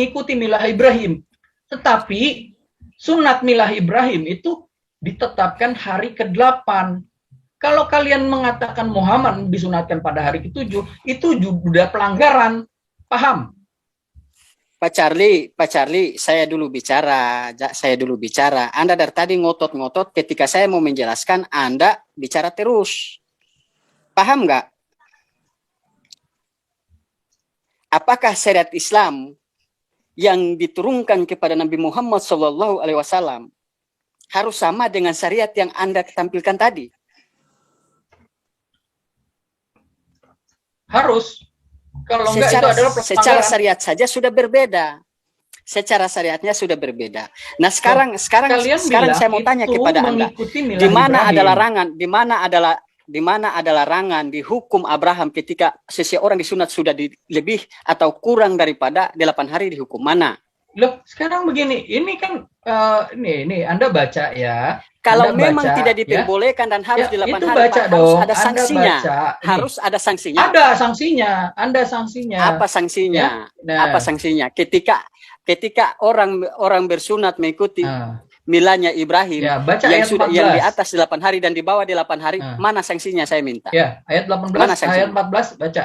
mengikuti milah Ibrahim. Tetapi sunat milah Ibrahim itu ditetapkan hari ke-8. Kalau kalian mengatakan Muhammad disunatkan pada hari ke-7, itu juga pelanggaran. Paham? Pak Charlie, saya dulu bicara. Anda dari tadi ngotot-ngotot, ketika saya mau menjelaskan, Anda bicara terus. Paham nggak? Apakah syariat Islam yang diturunkan kepada Nabi Muhammad SAW harus sama dengan syariat yang Anda tampilkan tadi? Harus. Kalau enggak itu adalah secara syariat saja sudah berbeda. Secara syariatnya sudah berbeda. Nah, sekarang saya mau tanya kepada Anda, di mana ada larangan di hukum Abraham ketika seseorang disunat sudah lebih atau kurang daripada 8 hari dihukum mana? Loh, sekarang begini, ini kan ini Anda baca ya. Kalau Anda memang baca, tidak diperbolehkan dan harus ya, 8 itu hari, baca harus dong. ada sanksinya. Harus ada sanksinya. Ada sanksinya. Anda sanksinya. Apa sanksinya? Ya? Nah. Apa sanksinya? Ketika orang bersunat mengikuti milanya Ibrahim, ya, baca yang ayat sudah 14. yang di atas 8 hari dan di bawah 8 hari, mana sanksinya saya minta? Ya, ayat 18, ayat 14 baca.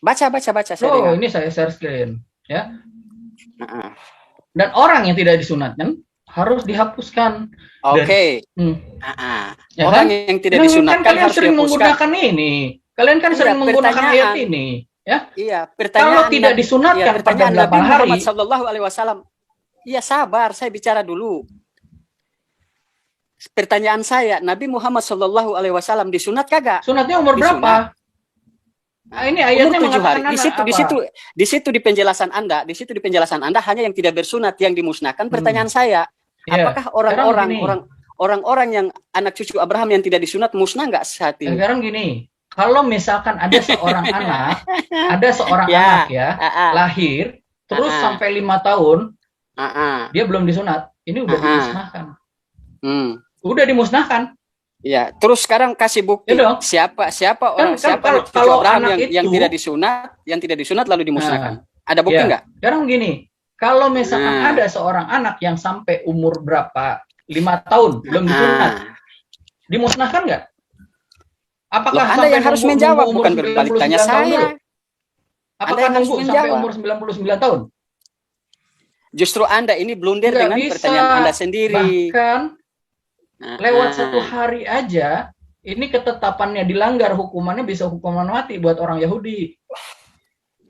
Baca saya dengar. Ini saya share screen, ya. Dan orang yang tidak disunatkan harus dihapuskan. Oke. Ya, orang yang tidak disunatkan kalian harus sering dihapuskan. menggunakan ini. Kalian kan sering menggunakan ayat ini, ya. Iya, pertanyaan kalau tidak disunatkan pada 8 Nabi hari. Muhammad sallallahu alaihi wasallam. Iya, sabar, saya bicara dulu. Pertanyaan saya, Nabi Muhammad sallallahu alaihi wasallam disunat kagak? Sunatnya umur berapa? Nah, ini ayatnya umur 7 hari. Di situ di penjelasan Anda hanya yang tidak bersunat yang dimusnahkan. Pertanyaan saya, apakah orang-orang yang anak cucu Abraham yang tidak disunat musnah nggak saat ini? Sekarang gini, kalau misalkan ada seorang anak, anak lahir terus sampai 5 tahun, dia belum disunat, ini udah dimusnahkan. Udah dimusnahkan. Ya, terus sekarang kasih bukti siapa kalau Abraham yang tidak disunat lalu dimusnahkan. Ada bukti nggak? Sekarang begini, kalau misalkan ada seorang anak yang sampai umur berapa 5 tahun belum disunat, dimusnahkan nggak? Apakah Anda yang harus menjawab, bukan berbalik tanya saya. Apakah nunggu sampai umur 99 tahun? Justru Anda ini blunder dengan pertanyaan Anda sendiri. Bahkan lewat 1 hari aja, ini ketetapannya dilanggar, hukumannya bisa hukuman mati buat orang Yahudi.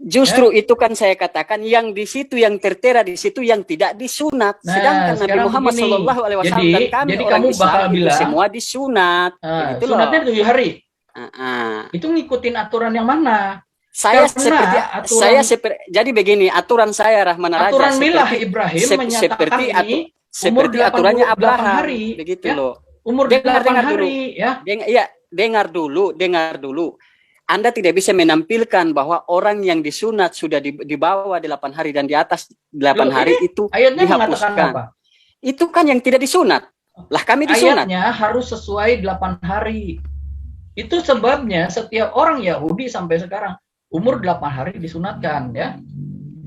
Justru itu kan saya katakan yang di situ yang tertera di situ yang tidak disunat. Sedangkan Nabi Muhammad sallallahu alaihi wasallam dan kami orang Islam itu semua disunat. Sunatnya 7 hari. Itu ngikutin aturan yang mana? Jadi begini, aturan saya Rahman Raja. Aturan milah Ibrahim menyatakan seperti aturannya Abraham hari, begitu loh. Umur 8 hari, ya. Dengar dulu. Anda tidak bisa menampilkan bahwa orang yang disunat sudah di bawah 8 hari dan di atas 8 hari itu dihapuskan. Itu kan yang tidak disunat. Lah kami disunat. Ayatnya harus sesuai 8 hari. Itu sebabnya setiap orang Yahudi sampai sekarang umur 8 hari disunatkan, ya.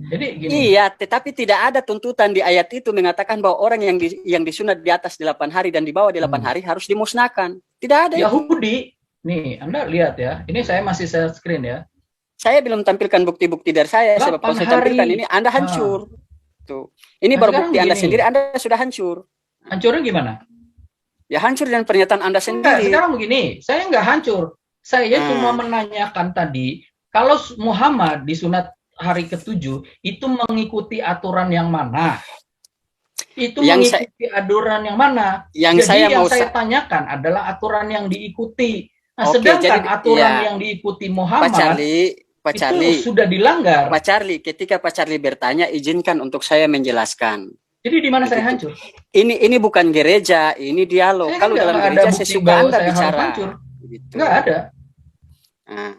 Jadi gini. Iya, tetapi tidak ada tuntutan di ayat itu mengatakan bahwa orang yang disunat di atas 8 hari dan di bawah 8 hari harus dimusnahkan. Tidak ada Yahudi. Nih, Anda lihat ya. Ini saya masih share screen ya. Saya belum tampilkan bukti-bukti dari saya sebab kalau saya tampilkan ini Anda hancur. Tuh. Ini baru bukti Anda sendiri, Anda sudah hancur. Hancurnya gimana? Ya hancur dengan pernyataan Anda sendiri. Sekarang begini, saya nggak hancur. Saya cuma menanyakan tadi, kalau Muhammad disunat hari ke-7 itu mengikuti aturan yang mana? Itu mengikuti aturan yang mana? Jadi yang saya tanyakan adalah aturan yang diikuti. Nah, sedangkan aturan yang diikuti Muhammad Pak Charlie, itu sudah dilanggar. Pak Charlie, ketika Pak Charlie bertanya, izinkan untuk saya menjelaskan. Jadi di mana saya hancur? Ini bukan gereja, ini dialog. Kalau dalam gereja sesuka Anda bicara. Gitu. Nggak ada.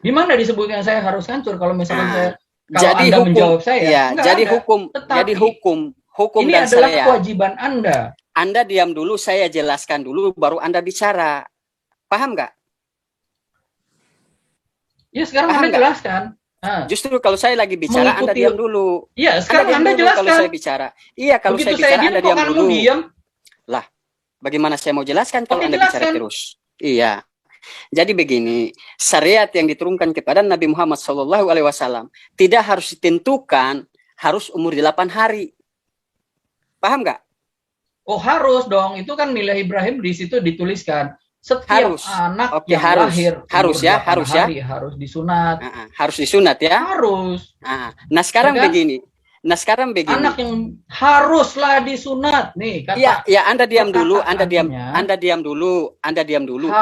Di mana disebutkan saya harus hancur kalau misalkan saya jadi Anda menjawab saya? Ya, jadi hukum ini dan adalah saya. Kewajiban Anda. Anda diam dulu, saya jelaskan dulu, baru Anda bicara. Paham nggak? Ya sekarang Anda jelaskan. Justru kalau saya lagi bicara, Anda diam dulu. Iya, sekarang Anda jelaskan. Kalau saya bicara. Iya, kalau begitu saya bicara, Anda diam dulu. Lah, bagaimana saya mau jelaskan kalau Anda bicara terus? Iya. Jadi begini, syariat yang diturunkan kepada Nabi Muhammad SAW tidak harus ditentukan harus umur 8 hari. Paham nggak? Oh, harus dong. Itu kan milah Ibrahim di situ dituliskan. Setiap anak yang lahir harus disunat. Harus disunat ya? Harus. Nah, sekarang begini. Anak yang haruslah disunat nih kata. Ya, Anda diam dulu, Anda diam dulu.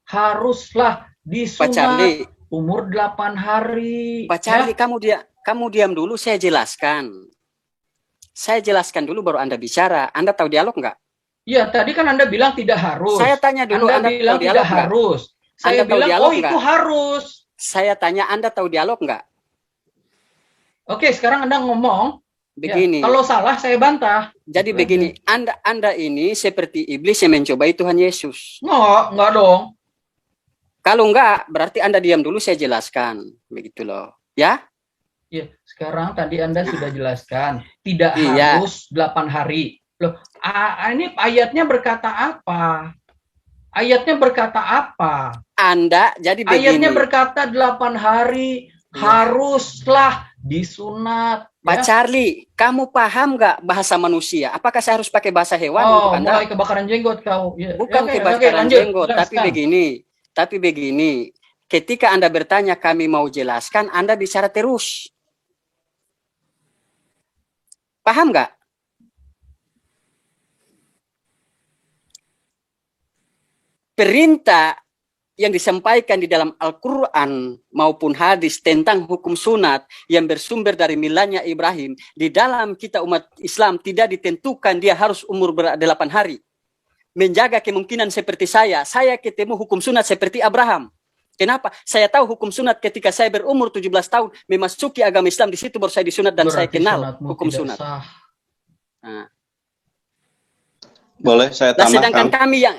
Haruslah disunat umur 8 hari. Pak Charlie, kamu diam dulu, saya jelaskan. Saya jelaskan dulu baru Anda bicara. Anda tahu dialog nggak? Iya, tadi kan Anda bilang tidak harus. Saya tanya dulu, Anda bilang tidak harus. Saya bilang, itu harus. Saya tanya, Anda tahu dialog nggak? Oke, sekarang Anda ngomong. Begini. Ya, kalau salah, saya bantah. Jadi begini, Anda ini seperti iblis yang mencobai Tuhan Yesus. Enggak dong. Kalau enggak, berarti Anda diam dulu, saya jelaskan. Begitu loh. Ya? Ya, sekarang tadi Anda sudah jelaskan. Tidak harus 8 hari. Loh, ini ayatnya berkata apa? Ayatnya berkata apa? Jadi begini. Ayatnya berkata 8 hari haruslah disunat. Pak Charlie, kamu paham nggak bahasa manusia? Apakah saya harus pakai bahasa hewan untuk Anda? Mulai kebakaran jenggot kau. Ya, bukan kebakaran jenggot, tapi begini. Ketika Anda bertanya kami mau jelaskan, Anda bicara terus. Paham nggak? Perintah yang disampaikan di dalam Al-Quran maupun hadis tentang hukum sunat yang bersumber dari milanya Ibrahim, di dalam kita umat Islam tidak ditentukan dia harus umur 8 hari. Menjaga kemungkinan seperti saya ketemu hukum sunat seperti Abraham. Kenapa? Saya tahu hukum sunat ketika saya berumur 17 tahun memasuki agama Islam, di situ baru saya disunat dan saya kenal hukum sunat. Boleh saya tambahkan?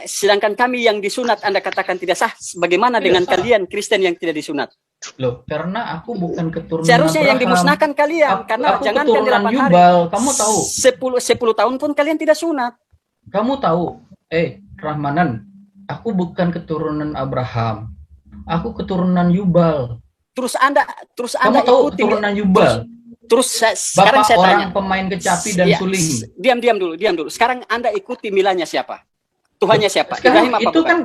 Sedangkan kami yang disunat Anda katakan tidak sah. Bagaimana dengan kalian Kristen yang tidak disunat? Loh, karena aku bukan keturunan seharusnya Abraham. yang dimusnahkan kalian. Karena aku jangankan 8 hari. Yubal, kamu tahu. 10 tahun pun kalian tidak sunat. Kamu tahu, Rahmanan, aku bukan keturunan Abraham. Aku keturunan Yubal. Terus Anda kamu tahu keturunan Yubal? Terus sekarang saya tanya, pemain kecapi dan suling. Diam dulu. Sekarang Anda ikuti milahnya siapa? Tuhannya siapa? Sekarang Ibrahim apa itu bukan?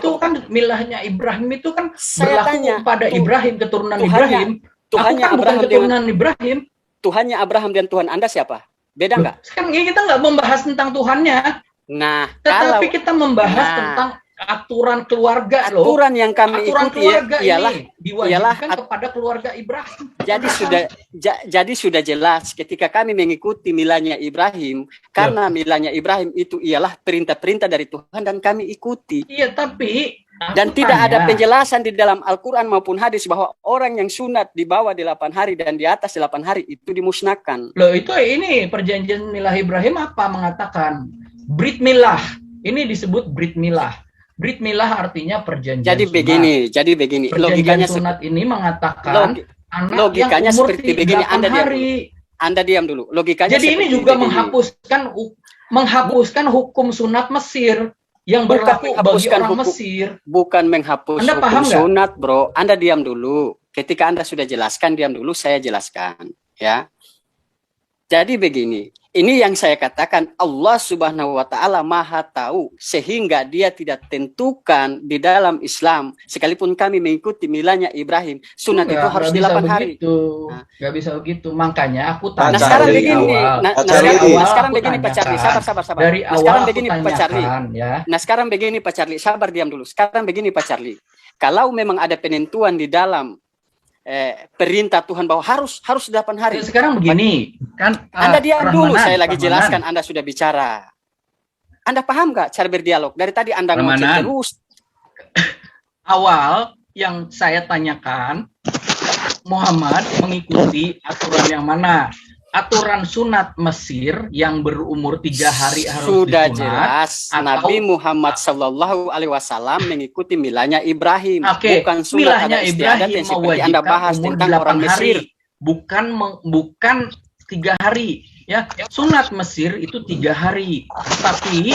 Itu kan milahnya Ibrahim itu kan berlaku pada Ibrahim, keturunan Ibrahim. Tuhannya aku kan Abraham bukan keturunan Ibrahim. Tuhannya Abraham dan Tuhan Anda siapa? Beda nggak? Sekarang kita nggak membahas tentang Tuhannya. Nah, tetapi kita membahas tentang aturan keluarga loh. Aturan yang kami ikuti ialah diwajibkan kepada keluarga Ibrahim. Jadi sudah jelas ketika kami mengikuti milanya Ibrahim, karena milanya Ibrahim itu ialah perintah-perintah dari Tuhan dan kami ikuti. Iya, tapi dan tidak ada penjelasan di dalam Al-Quran maupun hadis bahwa orang yang sunat di bawah 8 hari dan di atas 8 hari itu dimusnahkan. Loh, itu ini perjanjian milah Ibrahim apa mengatakan? Brit milah. Ini disebut brit milah. Brit milah artinya perjanjian sunat. Jadi begini. Logikanya sunat ini mengatakan anak logikanya yang umur seperti begini. Anda diam dulu. Logikanya jadi ini juga menghapuskan hukum sunat Mesir yang berlaku bagi orang Mesir. Bukan menghapus hukum sunat, bro. Anda diam dulu. Ketika Anda sudah jelaskan, diam dulu. Saya jelaskan, ya. Jadi begini, ini yang saya katakan Allah Subhanahu wa taala Maha tahu sehingga dia tidak tentukan di dalam Islam sekalipun kami mengikuti milanya Ibrahim sunat itu harus 8 hari. Enggak bisa begitu. Makanya aku tanya sekarang begini. Sekarang begini Pak Charlie, sabar. Dari awal sekarang begini Pak Charlie. Ya. Nah, sekarang begini Pak Charlie, sabar diam dulu. Sekarang begini Pak Charlie. Kalau memang ada penentuan di dalam perintah Tuhan bahwa harus 8 hari. Sekarang begini, kan Anda diam dulu, saya lagi jelaskan, Anda sudah bicara. Anda paham nggak cara berdialog? Dari tadi Anda ngomong terus. Awal yang saya tanyakan, Muhammad mengikuti aturan yang mana? aturan sunat Mesir yang berumur 3 hari harus sudah disunat, jelas Nabi Muhammad Sallallahu Alaihi Wasallam mengikuti milahnya Ibrahim, bukan sunat milahnya ada istiadat yang seperti Anda bahas tentang orang Mesir. Bukan 3 hari, ya. Sunat Mesir itu 3 hari. Tapi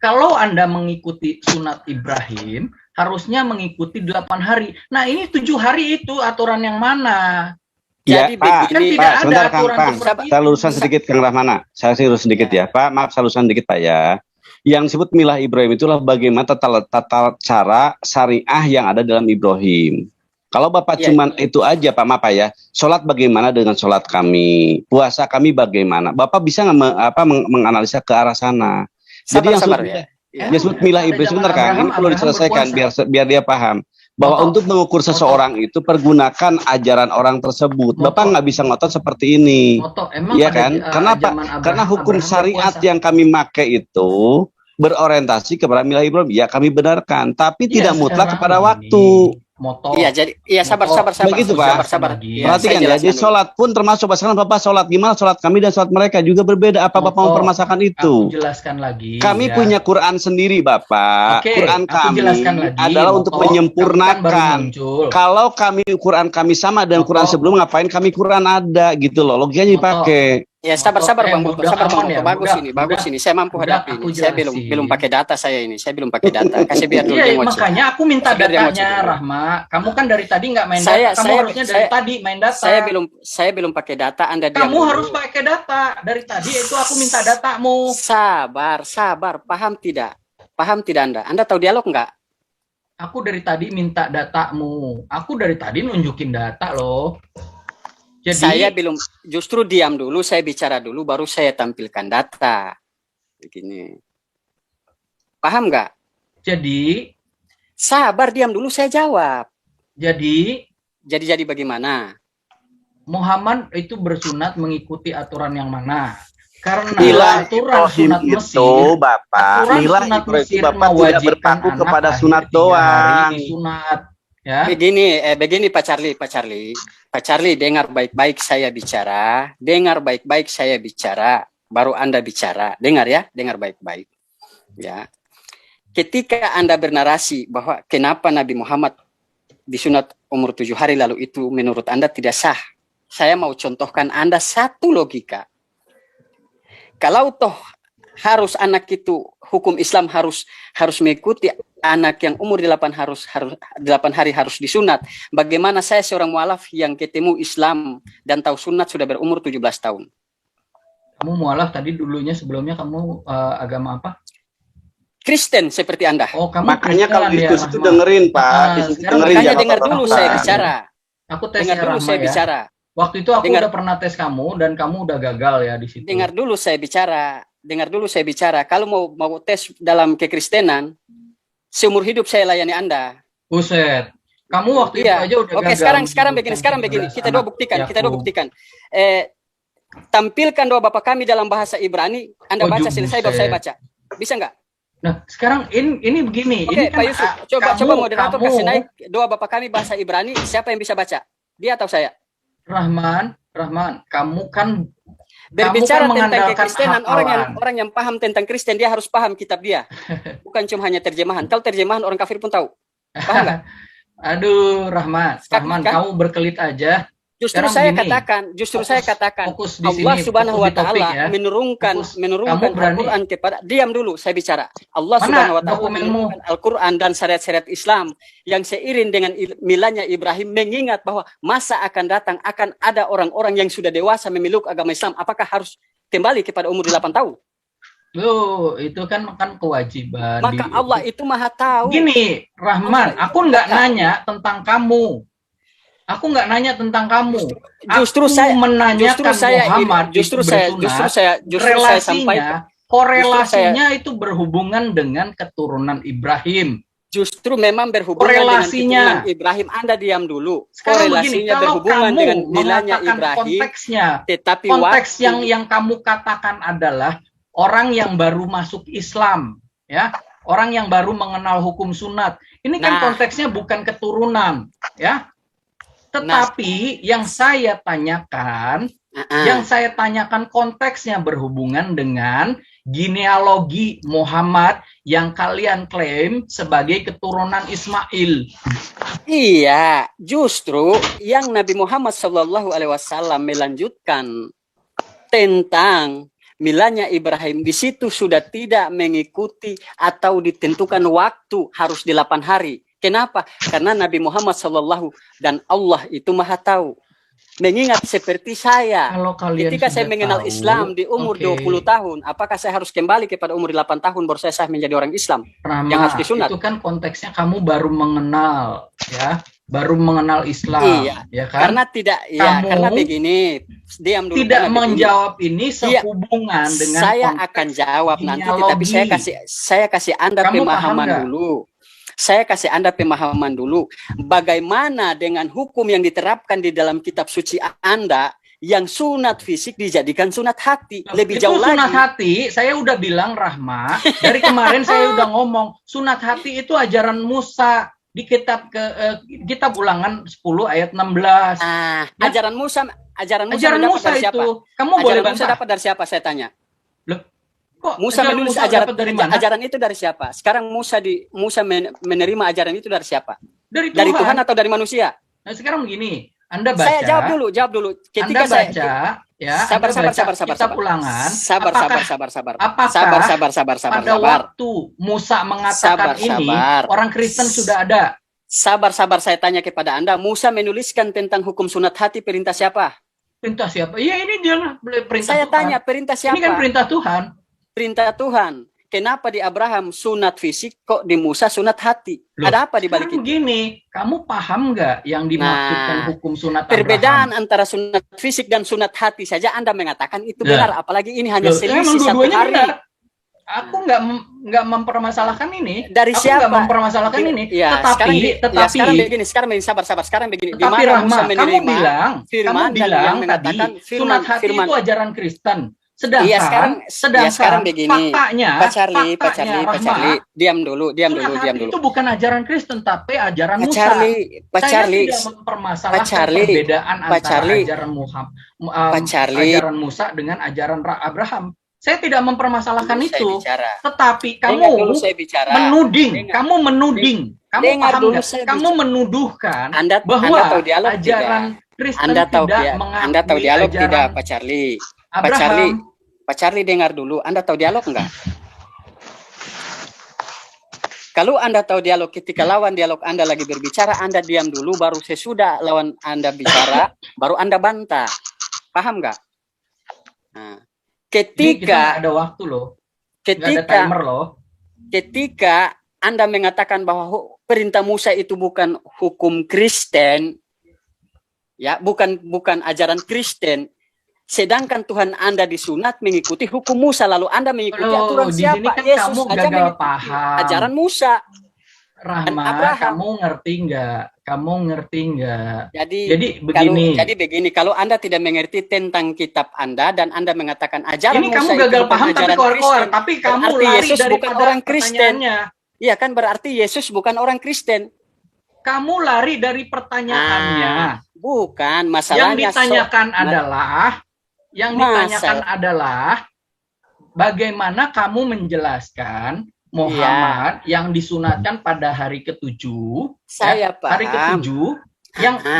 kalau Anda mengikuti sunat Ibrahim, harusnya mengikuti 8 hari. Nah, ini 7 hari itu aturan yang mana? Jadi Pak, begini, Pak, sebentar Kang, saya luruskan sedikit Kang Rahmana. Saya lurus sedikit ya, Pak. Maaf, saya luruskan sedikit Pak ya. Yang disebut milah Ibrahim itulah bagaimana tata cara syariah yang ada dalam Ibrahim. Kalau Bapak cuman itu aja Pak, maaf Pak ya. Sholat bagaimana dengan sholat kami? Puasa kami bagaimana? Bapak bisa nggak menganalisa ke arah sana? Jadi yang disebut milah Ibrahim sebentar Kang, ini perlu diselesaikan biar dia paham. Bahwa untuk mengukur seseorang itu pergunakan ajaran orang tersebut. Bapak nggak bisa ngotot seperti ini. Iya kan? Kenapa? Karena hukum syariat yang kami pakai itu berorientasi kepada milah Ibrahim. Ya kami benarkan, tapi tidak mutlak kepada waktu. Iya, jadi sabar. Begitu Pak. Sabar. Perhatikan ya, jadi sholat pun termasuk sekarang Bapak sholat gimana sholat kami dan sholat mereka juga berbeda. Apa Bapak mau permasakan itu? Aku jelaskan lagi. Kami punya Quran sendiri Bapak. Quran kami adalah untuk menyempurnakan. Kalau Quran kami sama dengan Quran sebelum, ngapain kami Quran ada gitu loh. Logikanya dipakai. Ya sabar Bang Boto, bagus ini. Saya mampu hadapi ini. Saya belum pakai data saya ini. Saya belum pakai data. Kasih biar dulu Iya, makanya aku minta datanya, Rahma. Kamu kan dari tadi nggak main data. Kamu harusnya dari tadi main data. Saya belum pakai data. Anda kamu harus pakai data. Dari tadi itu aku minta datamu. Sabar. Paham tidak Anda? Anda tahu dialog nggak? Aku dari tadi minta datamu. Aku dari tadi nunjukin data loh. Jadi, saya belum, justru diam dulu, saya bicara dulu, baru saya tampilkan data. Begini. Paham nggak? Jadi, sabar, diam dulu, saya jawab. Jadi bagaimana? Muhammad itu bersunat mengikuti aturan yang mana? Karena aturan sunat Mesir itu, Bapak, aturan sunat Mesir Bapak tidak berpaku kepada sunat doang. Sunat. Ya. Begini Pak Charlie, dengar baik-baik saya bicara, baru Anda bicara. Dengar baik-baik. Ya. Ketika Anda bernarasi bahwa kenapa Nabi Muhammad disunat umur 7 hari lalu itu menurut Anda tidak sah. Saya mau contohkan Anda satu logika. Kalau toh harus anak itu hukum Islam harus mengikuti anak yang umur 8 hari harus disunat. Bagaimana saya seorang mualaf yang ketemu Islam dan tahu sunat sudah berumur 17 tahun? Kamu mualaf tadi sebelumnya kamu agama apa? Kristen seperti Anda. Oh, kamu makanya kalau itu dengerin Pak. Makanya dengar dulu saya bicara. Aku tes dengar dulu saya bicara. Waktu itu aku udah pernah tes kamu dan kamu udah gagal ya di situ. Dengar dulu saya bicara. Kalau mau tes dalam kekristenan, seumur hidup saya layani Anda. Buset. Kamu waktu itu aja udah gagal. Oke, sekarang begini. Kita dua buktikan. Tampilkan doa Bapa kami dalam bahasa Ibrani. Anda baca selesai baru saya baca. Bisa nggak? Nah, sekarang ini begini. Oke, ini Pak Yusuf, coba moderator kasih naik doa Bapa kami bahasa Ibrani. Siapa yang bisa baca? Dia atau saya? Rahman, kamu kan berbicara tentang kekristenan, orang yang paham tentang Kristen dia harus paham kitab dia, bukan cuma hanya terjemahan. Kalau terjemahan orang kafir pun tahu, paham nggak? Aduh, Rahman, kamu berkelit aja. Justru saya katakan, Allah Subhanahu Wa Taala menurunkan Al-Quran kepada. Diam dulu, saya bicara. Allah Subhanahu Wa Taala menurunkan Al-Quran dan syariat-syariat Islam yang seiring dengan milahnya Ibrahim, mengingat bahwa masa akan datang akan ada orang-orang yang sudah dewasa memeluk agama Islam. Apakah harus kembali kepada umur 8 tahun? Loh, itu kan kewajiban. Maka Allah itu maha tahu. Gini, Rahman, aku nggak nanya tentang kamu. Aku nggak nanya tentang kamu. Justru saya menanyakan Muhammad. Justru saya sampaikan. Korelasinya itu berhubungan dengan keturunan Ibrahim. Justru memang berhubungan dengan keturunan Ibrahim. Anda diam dulu. Korelasinya berhubungan dengan milahnya Ibrahim. Konteksnya, tetapi konteks yang kamu katakan adalah orang yang baru masuk Islam, ya, orang yang baru mengenal hukum sunat. Ini kan konteksnya bukan keturunan, ya. Tetapi yang saya tanyakan Yang saya tanyakan konteksnya berhubungan dengan genealogi Muhammad yang kalian klaim sebagai keturunan Ismail. Iya, justru yang Nabi Muhammad SAW melanjutkan tentang milanya Ibrahim di situ sudah tidak mengikuti atau ditentukan waktu harus 8 hari. Kenapa? Karena Nabi Muhammad SAW dan Allah itu Maha tahu. Mengingat seperti saya, ketika saya mengenal Islam di umur 20 tahun, apakah saya harus kembali kepada umur 8 tahun baru saya sah menjadi orang Islam? Rama, yang harus disunat. Itu kan konteksnya kamu baru mengenal, ya, baru mengenal Islam, ya kan? Karena tidak, karena begini, diam dulu. Tidak menjawab ini sehubungan dengan. Saya akan jawab nanti, tapi saya kasih Anda pemahaman dulu. Saya kasih Anda pemahaman dulu. Bagaimana dengan hukum yang diterapkan di dalam kitab suci Anda yang sunat fisik dijadikan sunat hati? Lebih jauh lagi. Sunat hati, saya udah bilang Rahma. Dari kemarin saya udah ngomong. Sunat hati itu ajaran Musa di kitab kitab Ulangan 10 ayat 16. Ajaran Musa Musa dari siapa? Itu. Kamu boleh bantah. Musa dapat dari siapa, saya tanya? Loh, Musa menulis ajaran itu dari siapa? Sekarang Musa menerima ajaran itu dari siapa? Dari Tuhan atau dari manusia? Nah, sekarang begini, Anda baca. Saya jawab dulu. Ketika Anda baca, sabar. Kitab Ulangan. Sabar. Pada waktu Musa mengatakan ini, orang Kristen sudah ada. Sabar, saya tanya kepada Anda, Musa menuliskan tentang hukum sunat hati perintah siapa? Perintah siapa? Iya, ini dia perintah Saya Tuhan. tanya, perintah siapa? Ini kan perintah Tuhan. Perintah Tuhan. Kenapa di Abraham sunat fisik, kok di Musa sunat hati? Loh, ada apa di balik itu? Begini, kamu paham nggak yang dimaksudkan hukum sunat perbedaan antara sunat fisik dan sunat hati saja Anda mengatakan itu benar, apalagi ini hanya selisih 1 hari. Benar. Aku nggak mempermasalahkan ini. Dari siapa? Nggak mempermasalahkan ini. Ya, tetapi sekarang begini, sabar. Sekarang begini. Di mana Musa menerima firman yang mengatakan sunat hati itu ajaran Kristen. Sedangkan sekarang begini, faktanya, Pak Charlie, diam dulu. Itu bukan ajaran Kristen, tapi ajaran Musa. Pak Charlie, tidak mempermasalahkan perbedaan antara ajaran Musa dengan ajaran Abraham. Saya tidak mempermasalahkan itu. Tetapi kamu menuding, kamu menuduhkan bahwa ajaran Kristen tidak mengakui dialog ajaran tidak, Pak Charlie. Abraham. Pak Charlie dengar dulu. Anda tahu dialog enggak? Kalau Anda tahu dialog, ketika lawan dialog Anda lagi berbicara, Anda diam dulu, baru sesudah lawan Anda bicara, baru Anda bantah. Paham enggak? Nah, ketika ada waktu loh. Ketika ada timer loh. Ketika Anda mengatakan bahwa perintah Musa itu bukan hukum Kristen, ya, bukan ajaran Kristen. Sedangkan Tuhan Anda disunat mengikuti hukum Musa, lalu Anda mengikuti aturan siapa? Kan Yesus kamu gagal paham. Ajaran Musa. Rahma, kamu ngerti nggak? Jadi begini, kalau Anda tidak mengerti tentang kitab Anda dan Anda mengatakan ajaran ini Musa kamu gagal itu paham tapi keluar, tapi kamu lari Yesus dari bukan orang Kristen. Iya kan, berarti Yesus bukan orang Kristen. Kamu lari dari pertanyaannya. Bukan, masalahnya yang ditanyakan adalah bagaimana kamu menjelaskan Muhammad yang disunatkan pada hari ke-7, hari ke-7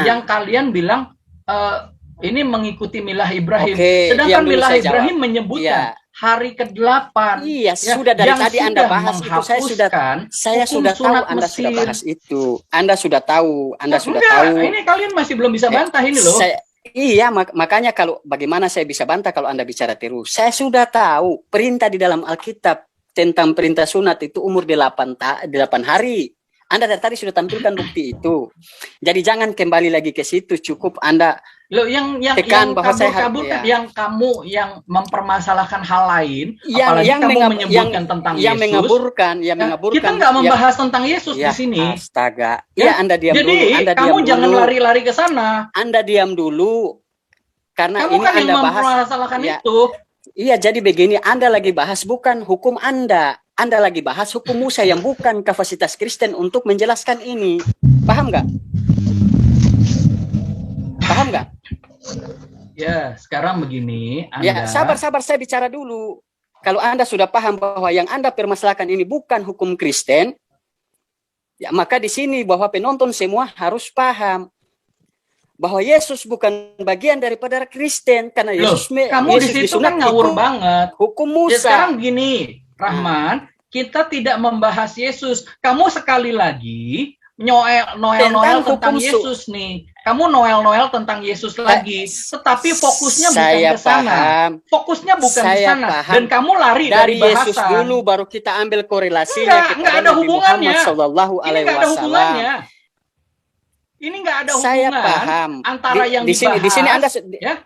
yang kalian bilang ini mengikuti milah Ibrahim. Sedangkan milah Ibrahim menyebutkan hari ke-8. Iya, sudah dari tadi Anda bahas itu. Saya sudah tahu Anda sudah bahas itu. Anda sudah tahu. Ini kalian masih belum bisa bantah ini loh. Iya, makanya bagaimana saya bisa bantah kalau Anda bicara terus. Saya sudah tahu perintah di dalam Alkitab tentang perintah sunat itu umur 8 hari. Anda dari tadi sudah tampilkan bukti itu. Jadi jangan kembali lagi ke situ, cukup Anda yang kamu yang mempermasalahkan hal lain, apalagi yang kamu menyebutkan tentang yang Yesus. Mengaburkan. Kita nggak membahas tentang Yesus di sini. Astaga. Anda diam dulu. Jadi kamu jangan lari-lari ke sana. Anda diam dulu. Karena kamu ini kan Anda yang bahas mempermasalahkan itu. Iya, jadi begini, Anda lagi bahas bukan hukum Anda. Anda lagi bahas hukum Musa yang bukan kapasitas Kristen untuk menjelaskan ini. Paham nggak? Ya, sekarang begini, Ya, sabar saya bicara dulu. Kalau Anda sudah paham bahwa yang Anda permasalahkan ini bukan hukum Kristen, ya maka di sini bahwa penonton semua harus paham bahwa Yesus bukan bagian daripada Kristen, karena Yesus kamu di situ kan ngawur banget. Hukum Musa. Ya, sekarang gini, Rahman, kita tidak membahas Yesus. Kamu sekali lagi Noel tentang Yesus nih. Kamu Noel tentang Yesus lagi. Tetapi fokusnya bukan ke sana. Fokusnya bukan ke sana. Dan kamu lari dari bahasan. Yesus dulu baru kita ambil korelasinya enggak ada hubungannya. Ini enggak ada hubungannya. Ini enggak ada hubungan. Saya paham. Antara yang dibahas. Di sini Anda ya.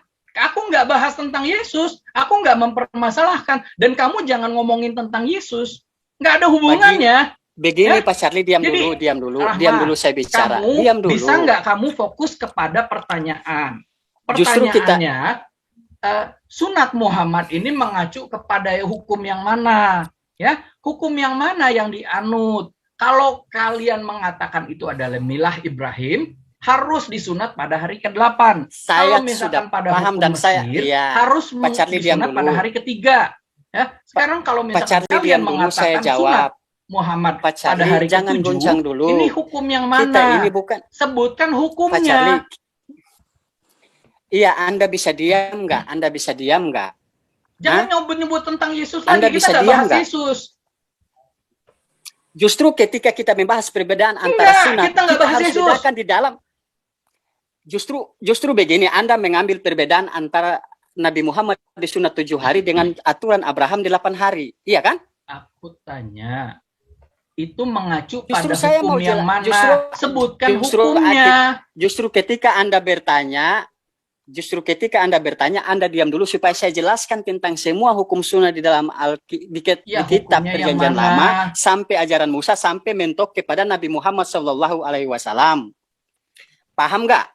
Aku nggak bahas tentang Yesus. Aku nggak mempermasalahkan. Dan kamu jangan ngomongin tentang Yesus. Nggak ada hubungannya. Begini, Pak Charlie, diam dulu, saya bicara. Diam dulu. Bisa nggak kamu fokus kepada pertanyaan? Pertanyaannya, sunat Muhammad ini mengacu kepada hukum yang mana? Ya, hukum yang mana yang dianut? Kalau kalian mengatakan itu adalah milah Ibrahim, harus disunat pada hari ke-8. Saya kalau misalkan sudah pada paham hukum dan Mesir, harus disunat pada hari ke-3. Ya, sekarang kalau misalkan kalian mengatakan sunat Muhammad pada hari jangan ke-7, goncang dulu. Ini hukum yang mana? Kita ini bukan. Sebutkan hukumnya. Iya, Anda bisa diam nggak? Jangan nyebut-nyebut tentang Yesus Anda lagi. Bisa kita nggak bahas gak? Yesus. Justru ketika kita membahas perbedaan antara sunat, kita harus Yesus. bedakan di dalam. Justru begini, Anda mengambil perbedaan antara Nabi Muhammad di sunat 7 hari dengan aturan Abraham di 8 hari. Iya kan? Aku tanya. Itu mengacu justru pada saya hukum mau yang mana? Sebutkan hukumnya. Justru ketika Anda bertanya, Anda diam dulu supaya saya jelaskan tentang semua hukum sunnah di dalam di kitab Perjanjian Lama sampai ajaran Musa sampai mentok kepada Nabi Muhammad SAW. Paham nggak?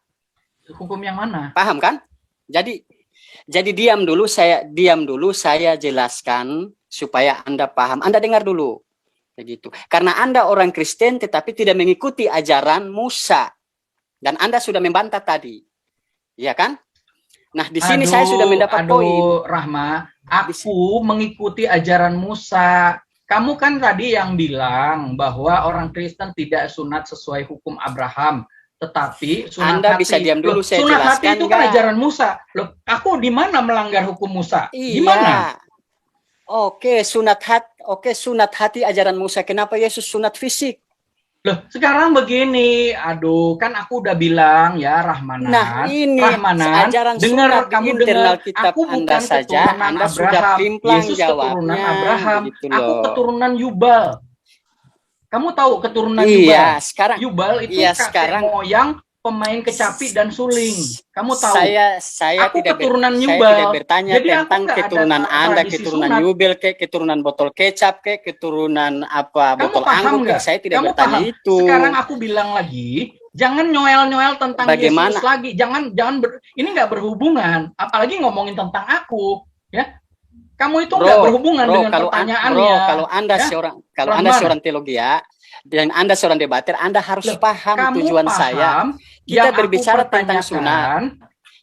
Hukum yang mana? Paham kan? Jadi diam dulu saya jelaskan supaya Anda paham. Anda dengar dulu. Begitu. Karena Anda orang Kristen tetapi tidak mengikuti ajaran Musa. Dan Anda sudah membantah tadi. Iya kan? Nah, di sini saya sudah mendapat poin. Rahma, aku mengikuti ajaran Musa. Kamu kan tadi yang bilang bahwa orang Kristen tidak sunat sesuai hukum Abraham. Tetapi sunat Anda hati, bisa diam dulu, saya sunat jelaskan. Hati itu kan ajaran Musa. Loh, aku di mana melanggar hukum Musa? Iya. Di mana? Oke, sunat hati ajaran Musa. Kenapa Yesus sunat fisik? Loh, sekarang begini. Aduh, kan aku udah bilang ya, Rahmanan. Nah, ini Rahmanan, ajaran dengar, kamu dengar. Kitab aku Anda bukan saja, Anda Abraham. sudah plimplang Yesus jawabnya. Keturunan Abraham. Gitu aku keturunan Yubal. Kamu tahu keturunan Yubal? Iya, sekarang. Yubal itu kakek moyang pemain kecapi dan suling. Kamu tahu? Saya aku tidak keturunan Yubal. Saya tidak bertanya jadi tentang keturunan Anda, keturunan Yubel, keturunan botol kecap, keturunan apa, kamu botol anggur. Saya tidak bertanya itu. Sekarang aku bilang lagi, jangan nyoel-nyoel tentang Yesus lagi. Ini nggak berhubungan. Apalagi ngomongin tentang aku, ya. Kamu itu nggak berhubungan dengan pertanyaannya. Kalau Anda seorang teologi ya, dan Anda seorang debater, Anda harus paham tujuan saya. Kita berbicara tentang sunat.